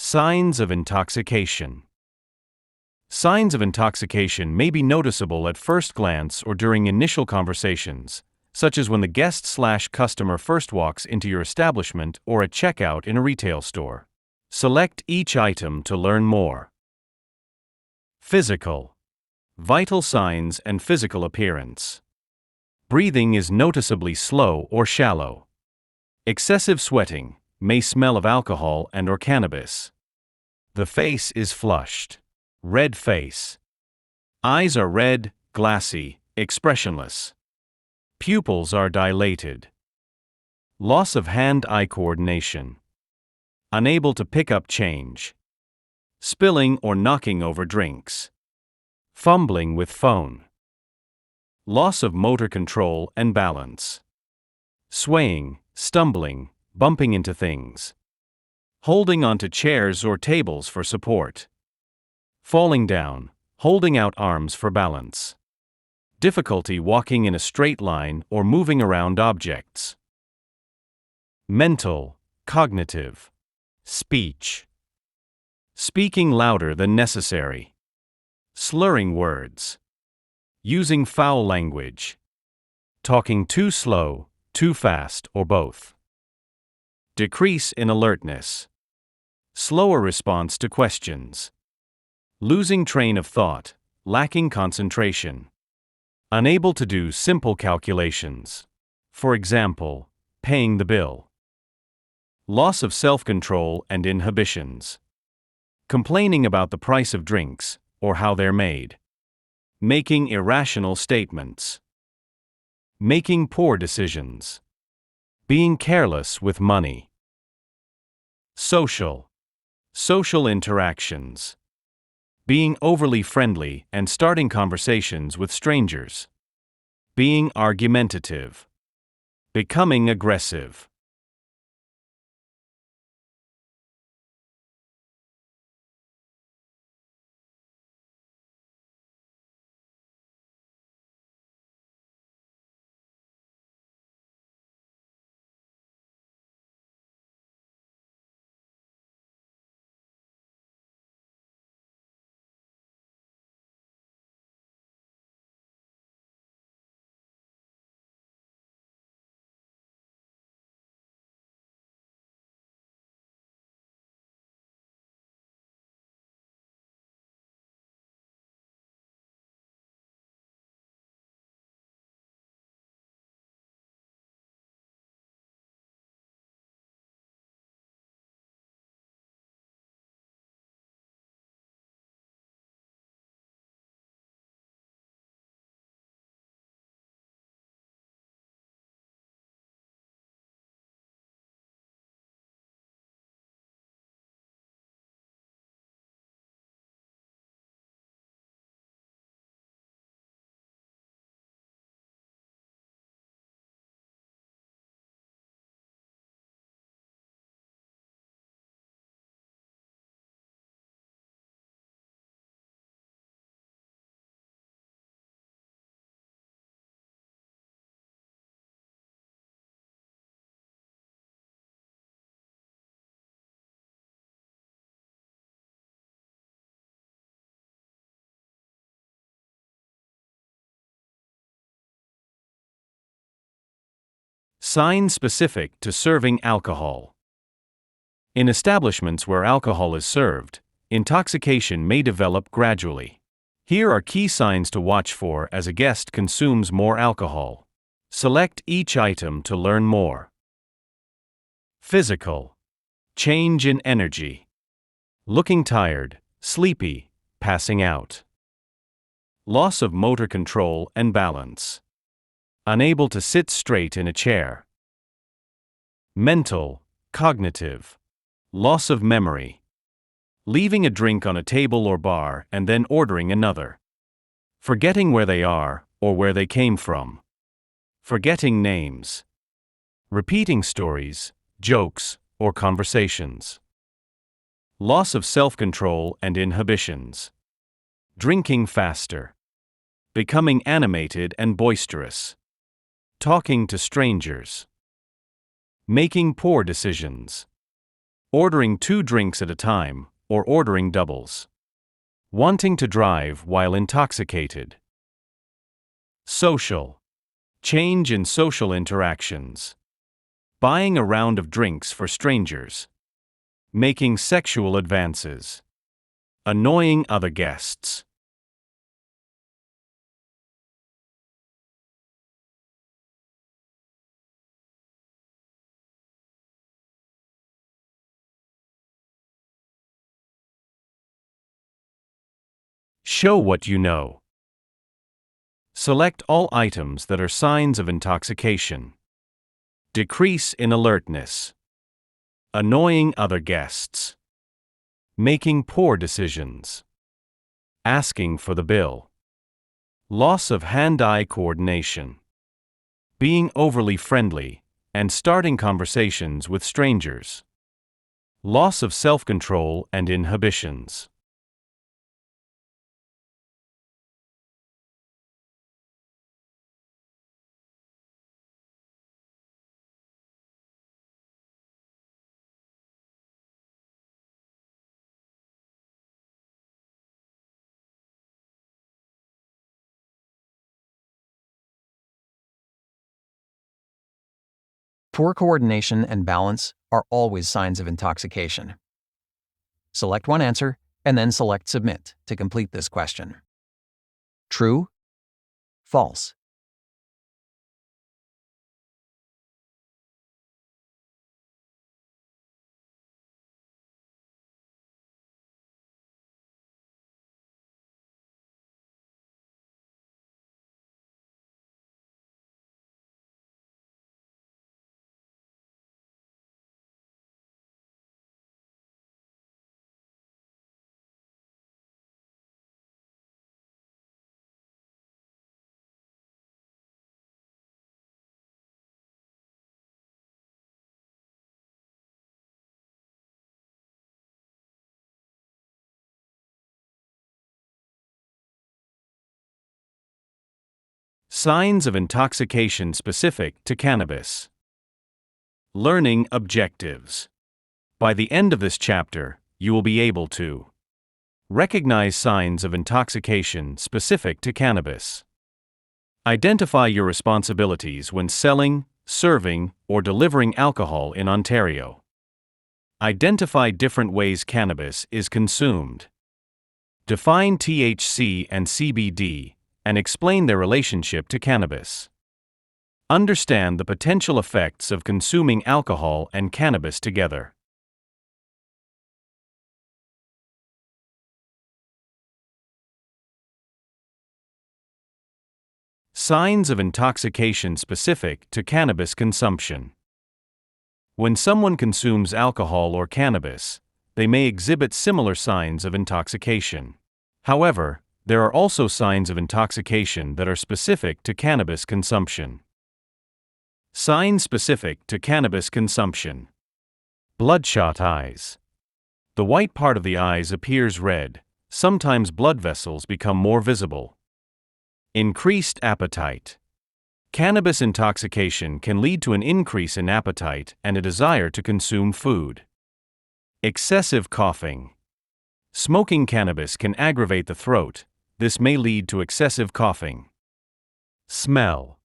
Signs of intoxication. Signs of intoxication may be noticeable at first glance or during initial conversations, such as when the guest/customer first walks into your establishment or at checkout in a retail store. Select each item to learn more. Physical. Vital signs and physical appearance. Breathing is noticeably slow or shallow. Excessive sweating may smell of alcohol and/or cannabis. The face is flushed. Red face. Eyes are red, glassy, expressionless. Pupils are dilated. Loss of hand-eye coordination. Unable to pick up change. Spilling or knocking over drinks. Fumbling with phone. Loss of motor control and balance. Swaying, stumbling, bumping into things. Holding onto chairs or tables for support. Falling down, holding out arms for balance. Difficulty walking in a straight line or moving around objects. Mental, cognitive. Speech. Speaking louder than necessary. Slurring words. Using foul language. Talking too slow, too fast, or both. Decrease in alertness. Slower response to questions. Losing train of thought, lacking concentration. Unable to do simple calculations. For example, paying the bill. Loss of self-control and inhibitions. Complaining about the price of drinks, or how they're made. Making irrational statements. Making poor decisions. Being careless with money. Social. Social interactions. Being overly friendly and starting conversations with strangers. Being argumentative. Becoming aggressive. Signs specific to serving alcohol. In establishments where alcohol is served, intoxication may develop gradually. Here are key signs to watch for as a guest consumes more alcohol. Select each item to learn more. Physical. Change in energy. Looking tired, sleepy, passing out. Loss of motor control and balance. Unable to sit straight in a chair. Mental, cognitive. Loss of memory. Leaving a drink on a table or bar and then ordering another. Forgetting where they are or where they came from. Forgetting names. Repeating stories, jokes, or conversations. Loss of self-control and inhibitions. Drinking faster. Becoming animated and boisterous. Talking to strangers. Making poor decisions. Ordering 2 drinks at a time, or ordering doubles. Wanting to drive while intoxicated. Social. Change in social interactions. Buying a round of drinks for strangers. Making sexual advances. Annoying other guests. Show what you know. Select all items that are signs of intoxication. Decrease in alertness. Annoying other guests. Making poor decisions. Asking for the bill. Loss of hand-eye coordination. Being overly friendly and starting conversations with strangers. Loss of self-control and inhibitions. Poor coordination and balance are always signs of intoxication. Select one answer and then select Submit to complete this question. True, false. Signs of intoxication specific to cannabis. Learning objectives. By the end of this chapter, you will be able to recognize signs of intoxication specific to cannabis. Identify your responsibilities when selling, serving, or delivering alcohol in Ontario. Identify different ways cannabis is consumed. Define THC and CBD and explain their relationship to cannabis. Understand the potential effects of consuming alcohol and cannabis together. Signs of intoxication specific to cannabis consumption. When someone consumes alcohol or cannabis, they may exhibit similar signs of intoxication. However, there are also signs of intoxication that are specific to cannabis consumption. Signs specific to cannabis consumption. Bloodshot eyes. The white part of the eyes appears red, sometimes blood vessels become more visible. Increased appetite. Cannabis intoxication can lead to an increase in appetite and a desire to consume food. Excessive coughing. Smoking cannabis can aggravate the throat. This may lead to excessive coughing. Smell.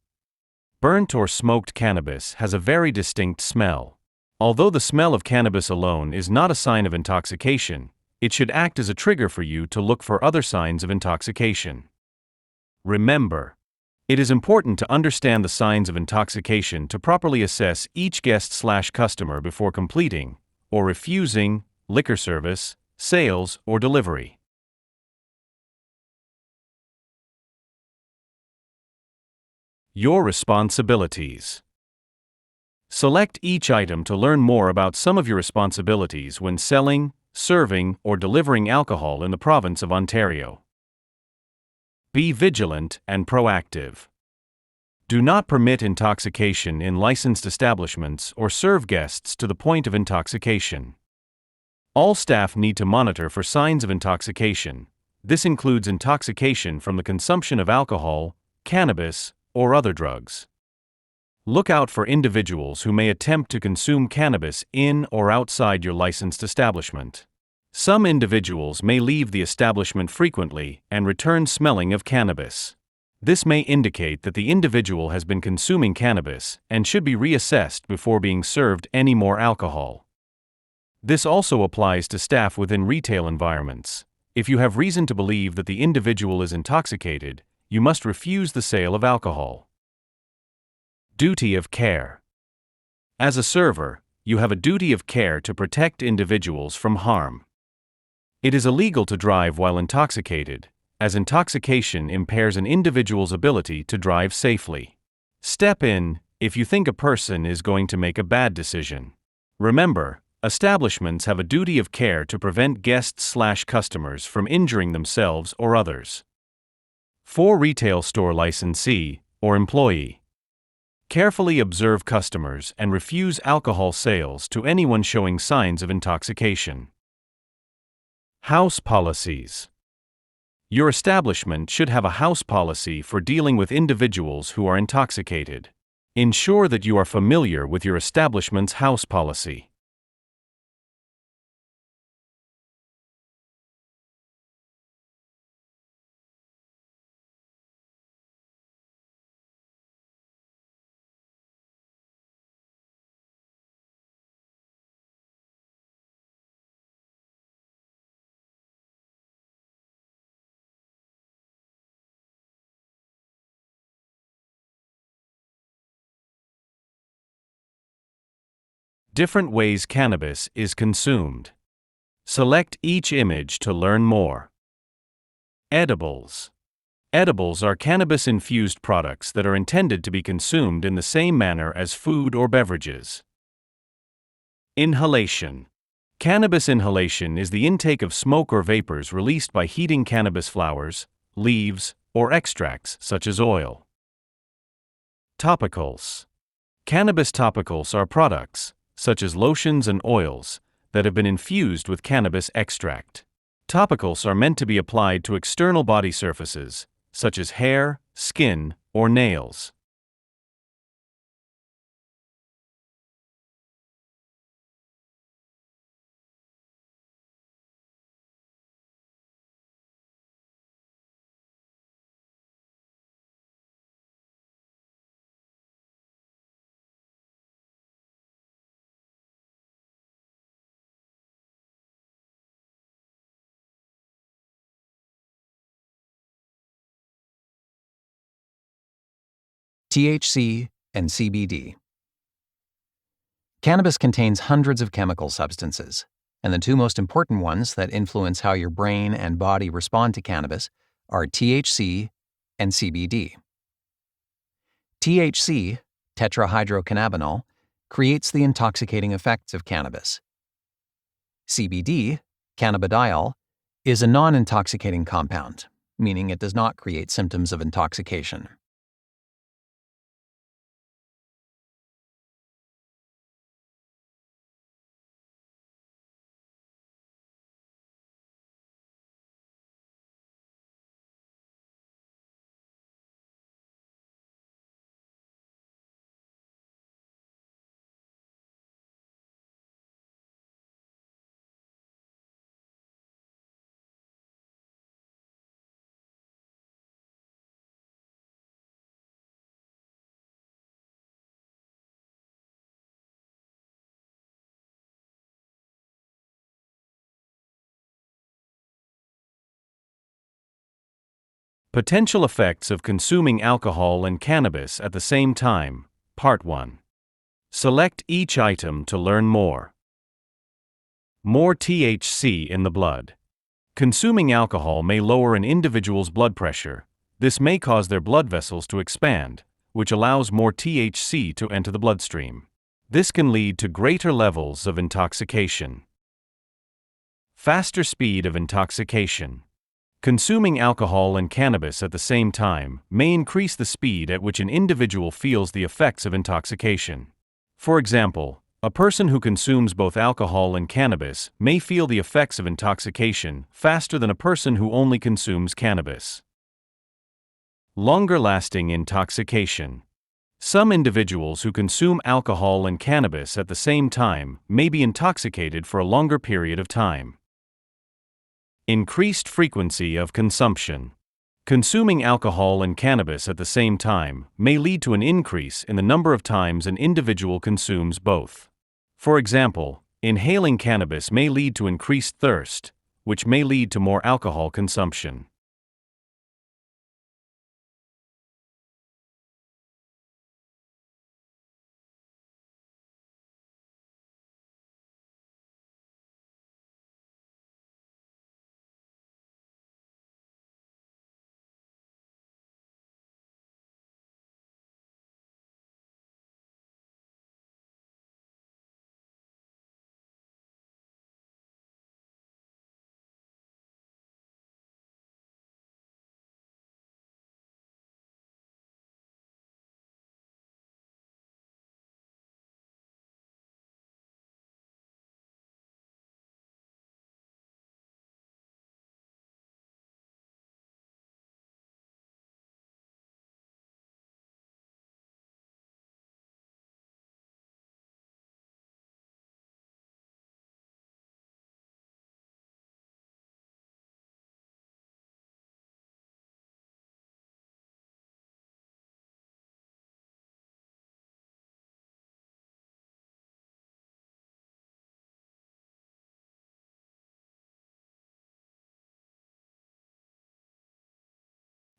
Burnt or smoked cannabis has a very distinct smell. Although the smell of cannabis alone is not a sign of intoxication, it should act as a trigger for you to look for other signs of intoxication. Remember, it is important to understand the signs of intoxication to properly assess each guest/customer before completing or refusing liquor service, sales, or delivery. Your responsibilities. Select each item to learn more about some of your responsibilities when selling, serving, or delivering alcohol in the province of Ontario. Be vigilant and proactive. Do not permit intoxication in licensed establishments or serve guests to the point of intoxication. All staff need to monitor for signs of intoxication. This includes intoxication from the consumption of alcohol, cannabis, or other drugs. Look out for individuals who may attempt to consume cannabis in or outside your licensed establishment. Some individuals may leave the establishment frequently and return smelling of cannabis. This may indicate that the individual has been consuming cannabis and should be reassessed before being served any more alcohol. This also applies to staff within retail environments. If you have reason to believe that the individual is intoxicated, you must refuse the sale of alcohol. Duty of care. As a server, you have a duty of care to protect individuals from harm. It is illegal to drive while intoxicated, as intoxication impairs an individual's ability to drive safely. Step in if you think a person is going to make a bad decision. Remember, establishments have a duty of care to prevent guests/customers from injuring themselves or others. For retail store licensee or employee, carefully observe customers and refuse alcohol sales to anyone showing signs of intoxication. House policies. Your establishment should have a house policy for dealing with individuals who are intoxicated. Ensure that you are familiar with your establishment's house policy. Different ways cannabis is consumed. Select each image to learn more. Edibles. Edibles are cannabis-infused products that are intended to be consumed in the same manner as food or beverages. Inhalation. Cannabis inhalation is the intake of smoke or vapors released by heating cannabis flowers, leaves, or extracts such as oil. Topicals. Cannabis topicals are products, such as lotions and oils, that have been infused with cannabis extract. Topicals are meant to be applied to external body surfaces, such as hair, skin, or nails. THC and CBD. Cannabis contains hundreds of chemical substances, and the two most important ones that influence how your brain and body respond to cannabis are THC and CBD. THC, tetrahydrocannabinol, creates the intoxicating effects of cannabis. CBD, cannabidiol, is a non-intoxicating compound, meaning it does not create symptoms of intoxication. Potential effects of consuming alcohol and cannabis at the same time, Part 1. Select each item to learn more. More THC in the blood. Consuming alcohol may lower an individual's blood pressure. This may cause their blood vessels to expand, which allows more THC to enter the bloodstream. This can lead to greater levels of intoxication. Faster speed of intoxication. Consuming alcohol and cannabis at the same time may increase the speed at which an individual feels the effects of intoxication. For example, a person who consumes both alcohol and cannabis may feel the effects of intoxication faster than a person who only consumes cannabis. Longer-lasting intoxication. Some individuals who consume alcohol and cannabis at the same time may be intoxicated for a longer period of time. Increased frequency of consumption. Consuming alcohol and cannabis at the same time may lead to an increase in the number of times an individual consumes both. For example, inhaling cannabis may lead to increased thirst, which may lead to more alcohol consumption.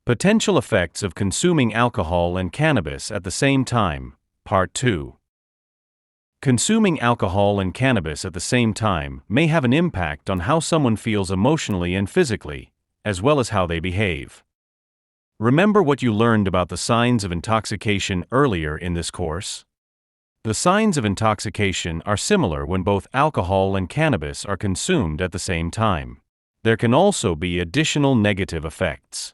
Potential effects of consuming alcohol and cannabis at the same time, Part 2. Consuming alcohol and cannabis at the same time may have an impact on how someone feels emotionally and physically, as well as how they behave. Remember what you learned about the signs of intoxication earlier in this course? The signs of intoxication are similar when both alcohol and cannabis are consumed at the same time. There can also be additional negative effects.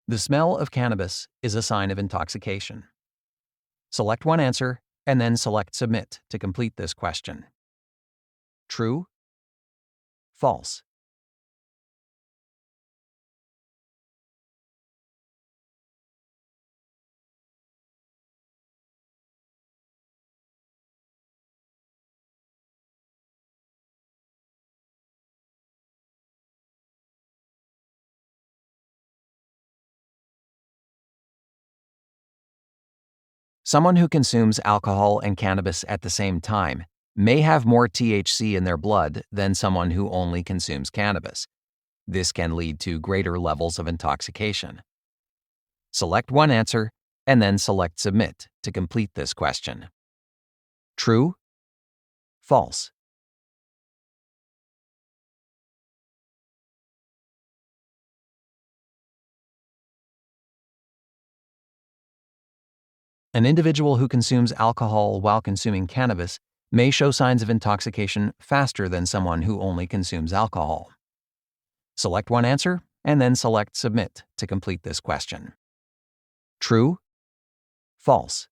The smell of cannabis is a sign of intoxication. Select one answer and then select Submit to complete this question. True? False? Someone who consumes alcohol and cannabis at the same time may have more THC in their blood than someone who only consumes cannabis. This can lead to greater levels of intoxication. Select one answer and then select Submit to complete this question. True? False? An individual who consumes alcohol while consuming cannabis may show signs of intoxication faster than someone who only consumes alcohol. Select one answer and then select Submit to complete this question. True? False?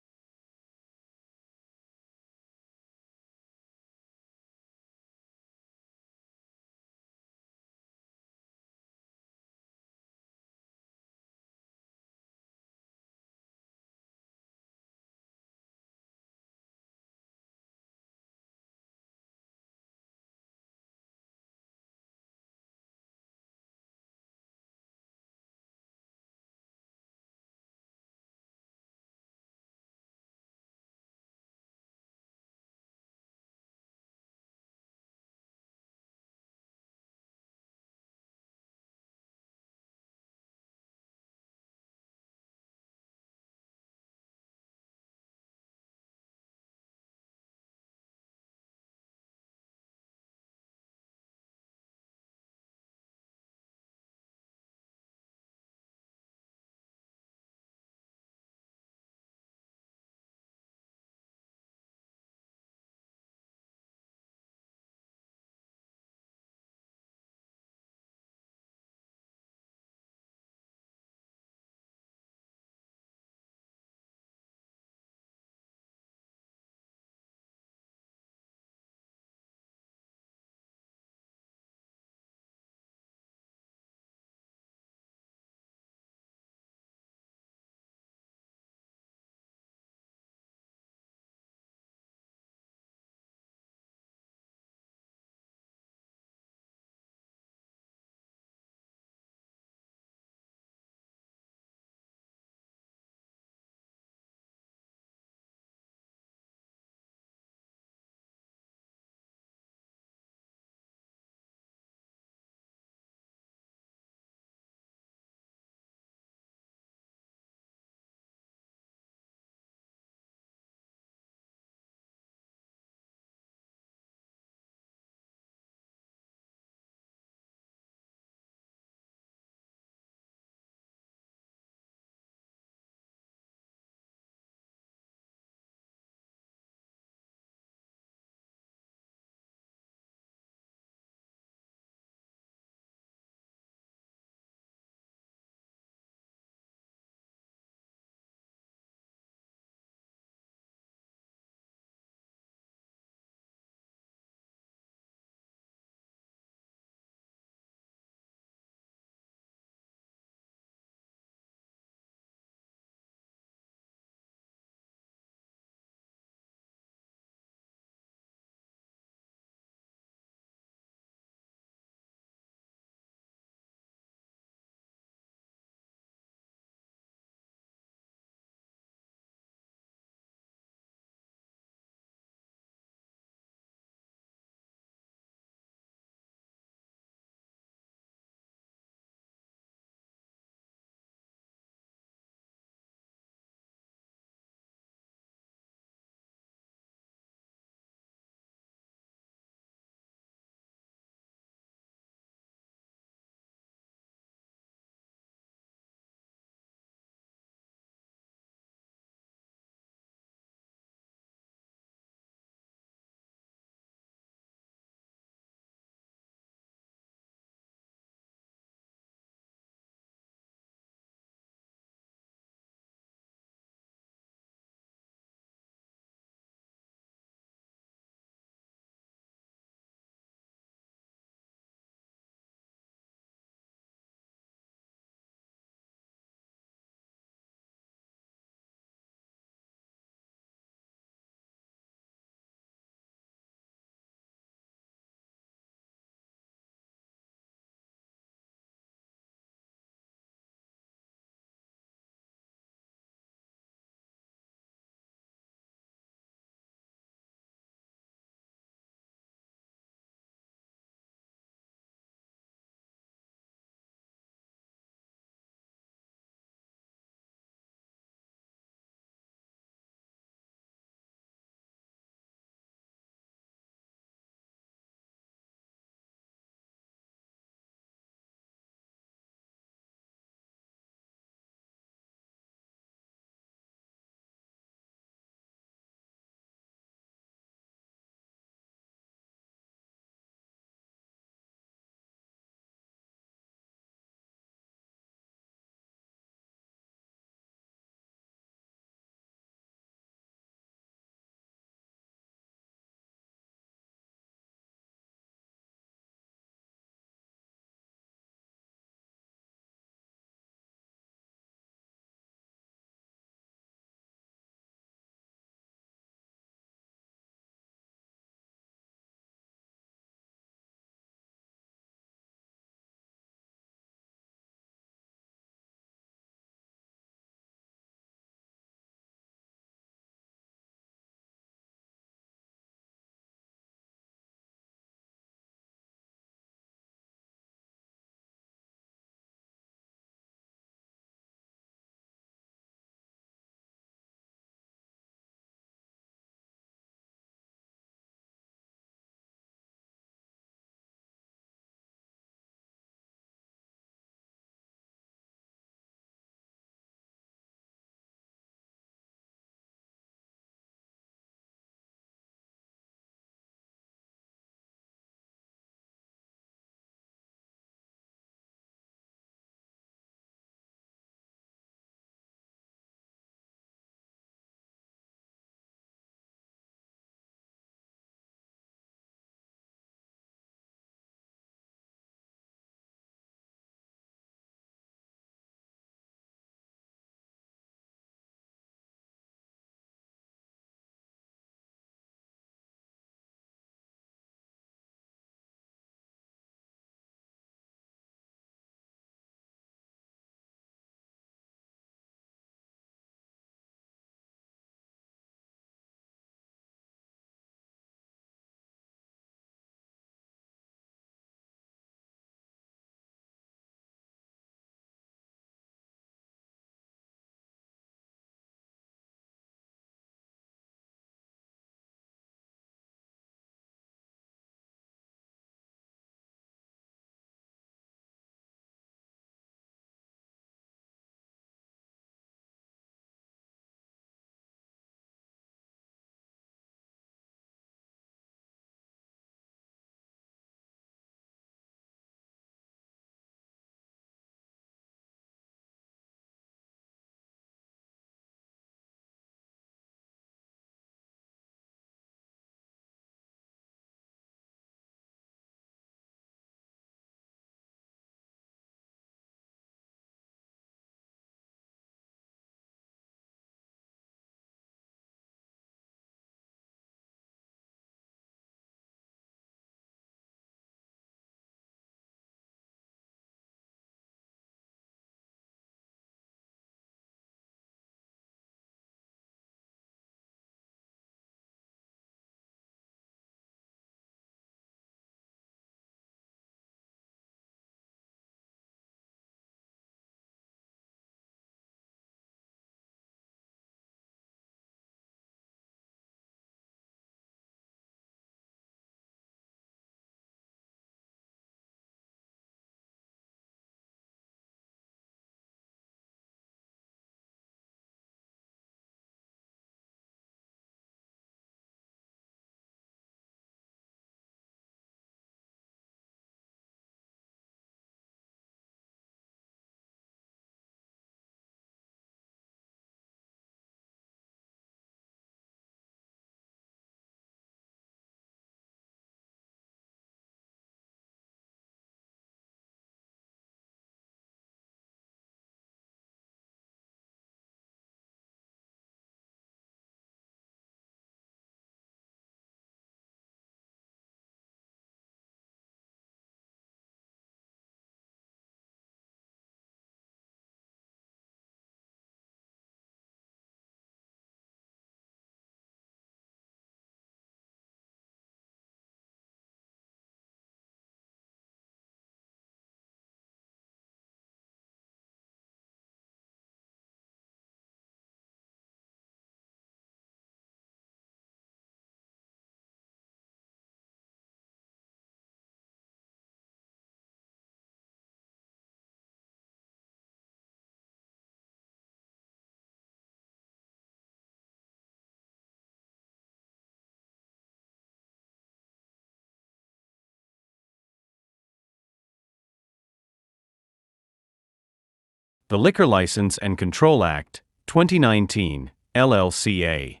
The Liquor License and Control Act, 2019, LLCA.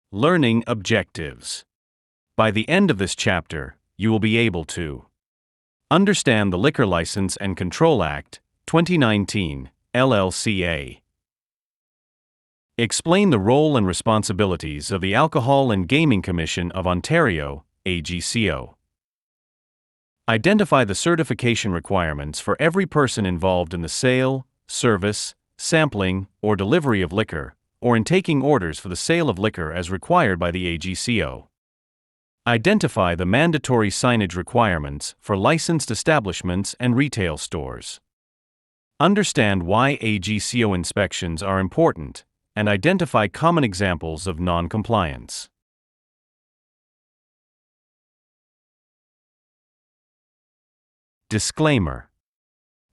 Learning Objectives. By the end of this chapter, you will be able to understand the Liquor License and Control Act, 2019, LLCA. Explain the role and responsibilities of the Alcohol and Gaming Commission of Ontario, AGCO. Identify the certification requirements for every person involved in the sale, service, sampling, or delivery of liquor, or in taking orders for the sale of liquor as required by the AGCO. Identify the mandatory signage requirements for licensed establishments and retail stores. Understand why AGCO inspections are important, and identify common examples of non-compliance. Disclaimer.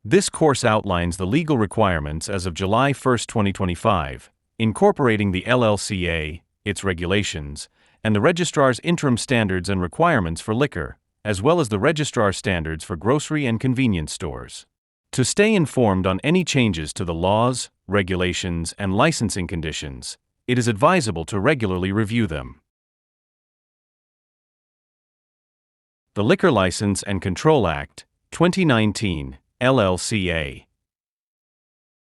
This course outlines the legal requirements as of July 1, 2025, incorporating the LLCA, its regulations, and the Registrar's interim standards and requirements for liquor, as well as the Registrar's standards for grocery and convenience stores. To stay informed on any changes to the laws, regulations, and licensing conditions, it is advisable to regularly review them. The Liquor License and Control Act, 2019, LLCA.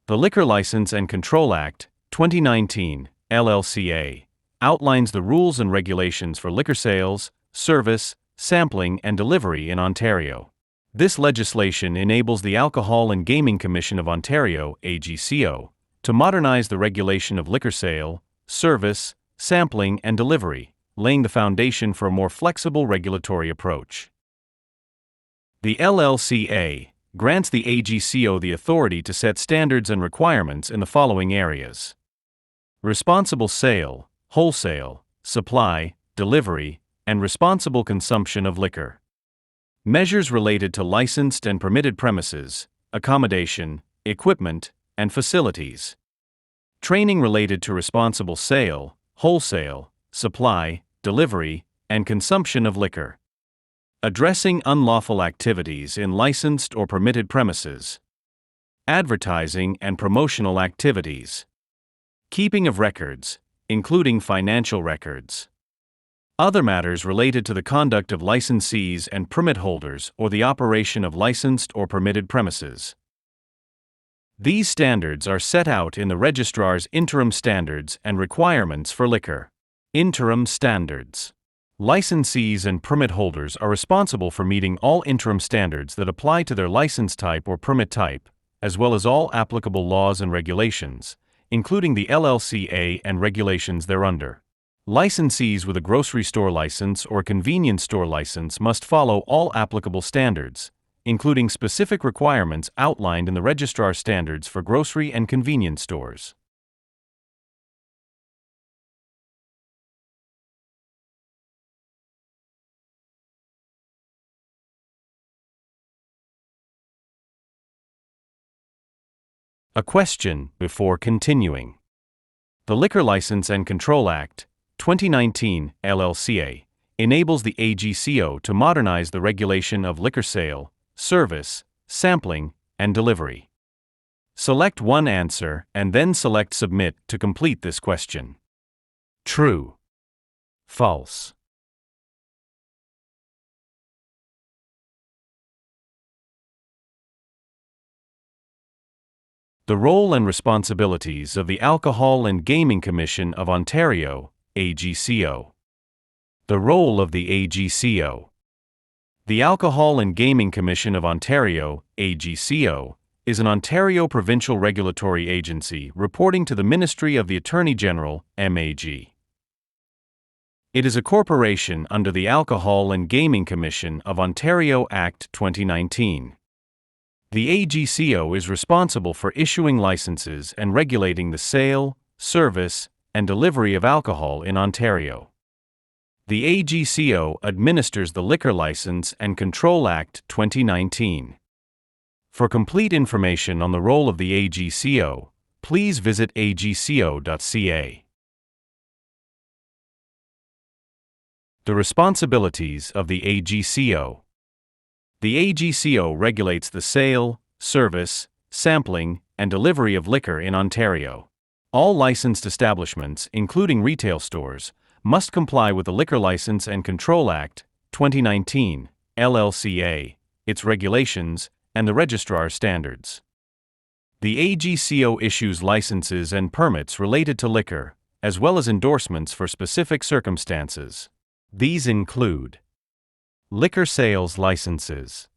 The Liquor License and Control Act, 2019, LLCA, outlines the rules and regulations for liquor sales, service, sampling, and delivery in Ontario. This legislation enables the Alcohol and Gaming Commission of Ontario, AGCO, to modernize the regulation of liquor sale, service, sampling, and delivery, laying the foundation for a more flexible regulatory approach. The LLCA grants the AGCO the authority to set standards and requirements in the following areas: responsible sale, wholesale, supply, delivery, and responsible consumption of liquor. Measures related to licensed and permitted premises, accommodation, equipment, and facilities. Training related to responsible sale, wholesale, supply, delivery, and consumption of liquor. Addressing unlawful activities in licensed or permitted premises. Advertising and promotional activities. Keeping of records, including financial records. Other matters related to the conduct of licensees and permit holders or the operation of licensed or permitted premises. These standards are set out in the Registrar's interim standards and requirements for liquor. Interim standards. Licensees and permit holders are responsible for meeting all interim standards that apply to their license type or permit type, as well as all applicable laws and regulations, including the LLCA and regulations thereunder. Licensees with a grocery store license or convenience store license must follow all applicable standards, including specific requirements outlined in the Registrar's standards for grocery and convenience stores. A question before continuing. The Liquor License and Control Act, 2019, LLCA, enables the AGCO to modernize the regulation of liquor sale, service, sampling, and delivery. Select one answer and then select Submit to complete this question. True. False. The role and responsibilities of the Alcohol and Gaming Commission of Ontario, AGCO. The role of the AGCO. The Alcohol and Gaming Commission of Ontario, AGCO, is an Ontario provincial regulatory agency reporting to the Ministry of the Attorney General, MAG. It is a corporation under the Alcohol and Gaming Commission of Ontario Act 2019. The AGCO is responsible for issuing licenses and regulating the sale, service, and delivery of alcohol in Ontario. The AGCO administers the Liquor License and Control Act 2019. For complete information on the role of the AGCO, please visit agco.ca. The responsibilities of the AGCO. The AGCO regulates the sale, service, sampling, and delivery of liquor in Ontario. All licensed establishments, including retail stores, must comply with the Liquor License and Control Act, 2019, LLCA, its regulations, and the registrar's standards. The AGCO issues licenses and permits related to liquor, as well as endorsements for specific circumstances. These include liquor sales licenses.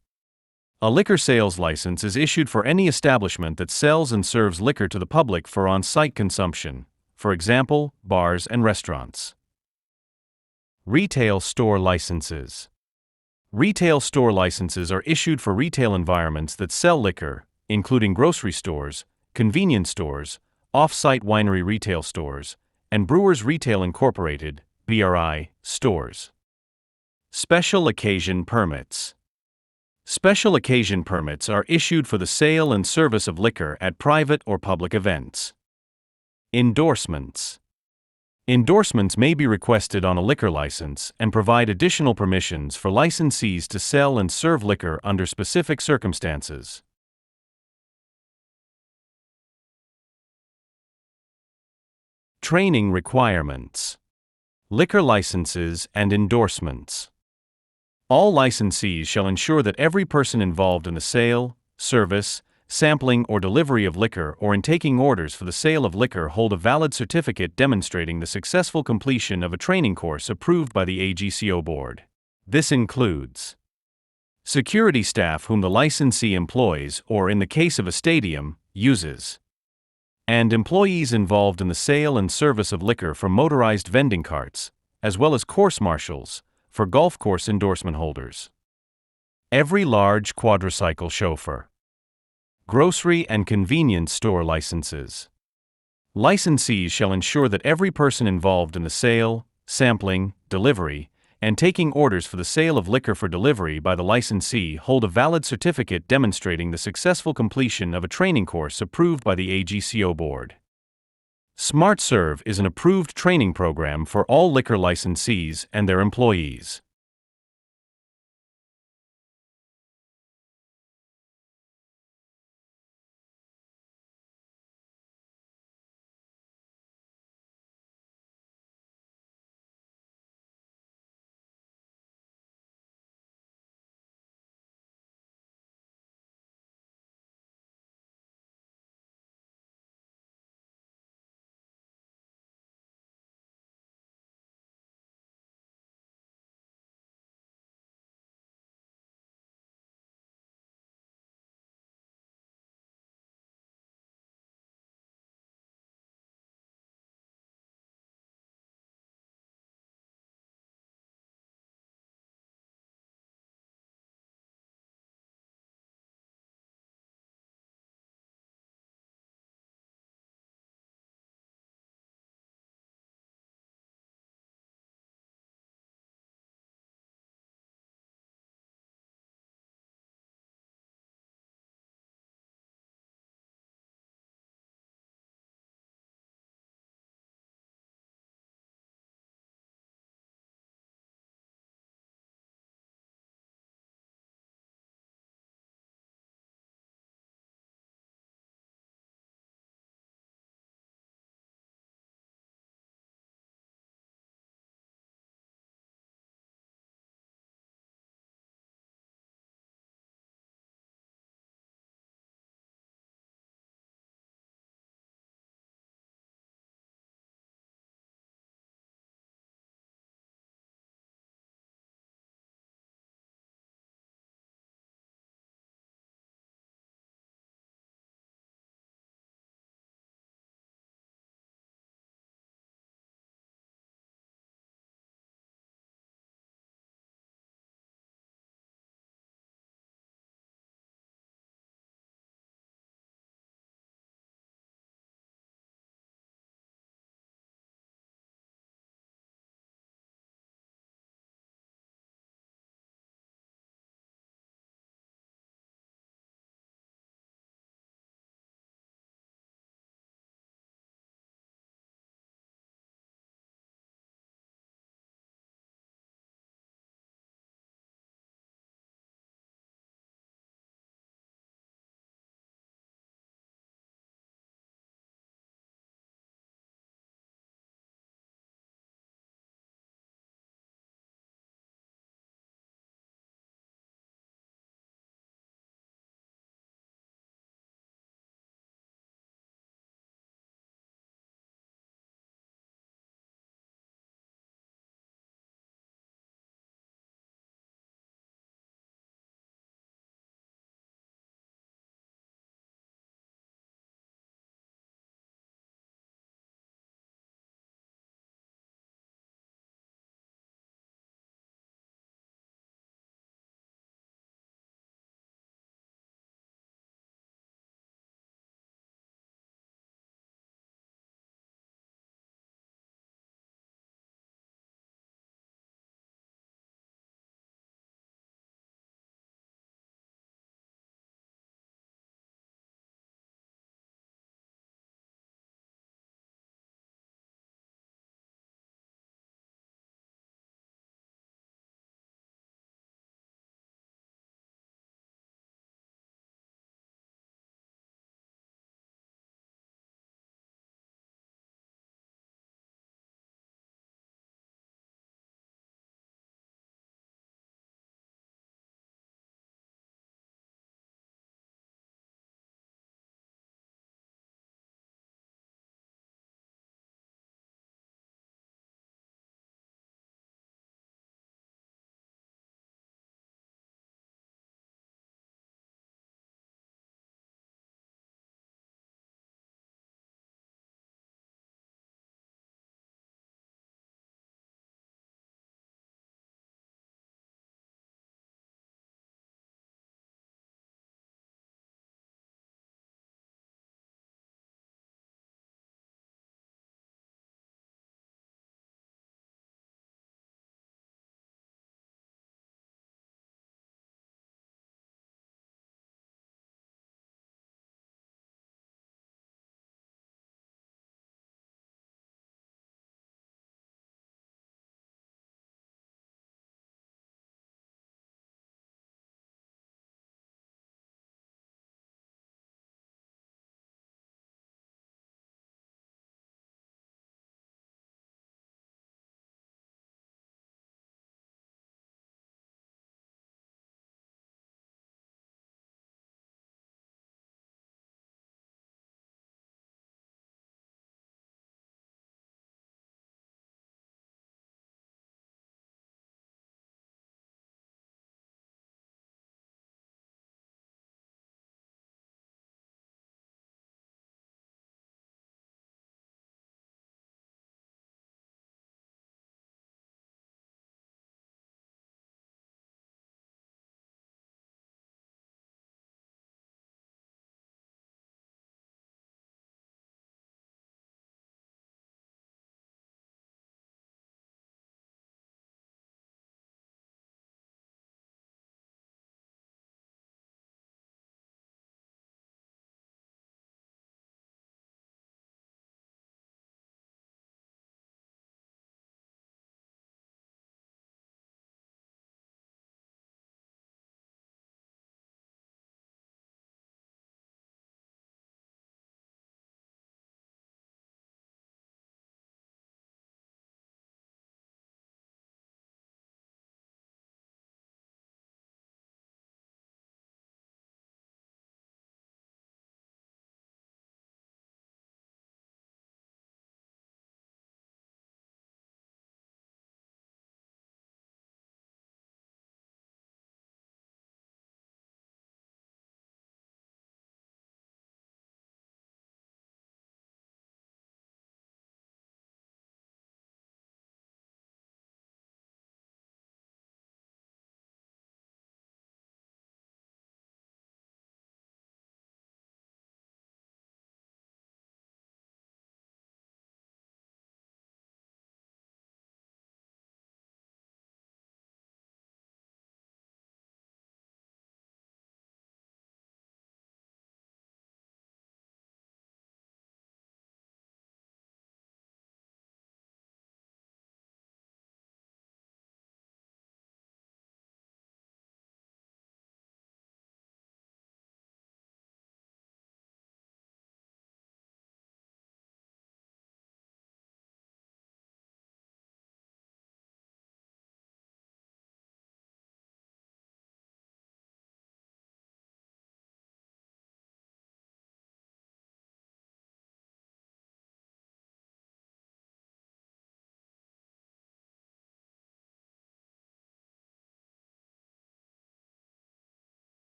A liquor sales license is issued for any establishment that sells and serves liquor to the public for on-site consumption, for example, bars and restaurants. Retail store licenses. Retail store licenses are issued for retail environments that sell liquor, including grocery stores, convenience stores, off-site winery retail stores, and Brewers Retail Incorporated, BRI, stores. Special occasion permits. Special occasion permits are issued for the sale and service of liquor at private or public events. Endorsements. Endorsements may be requested on a liquor license and provide additional permissions for licensees to sell and serve liquor under specific circumstances. Training requirements. Liquor licenses and endorsements. All licensees shall ensure that every person involved in the sale, service, sampling, or delivery of liquor or in taking orders for the sale of liquor hold a valid certificate demonstrating the successful completion of a training course approved by the AGCO board. This includes security staff whom the licensee employs or, in the case of a stadium, uses, and employees involved in the sale and service of liquor for motorized vending carts, as well as course marshals, for golf course endorsement holders. Every large quadricycle chauffeur. Grocery and convenience store licenses. Licensees shall ensure that every person involved in the sale, sampling, delivery, and taking orders for the sale of liquor for delivery by the licensee hold a valid certificate demonstrating the successful completion of a training course approved by the AGCO board. SmartServe is an approved training program for all liquor licensees and their employees.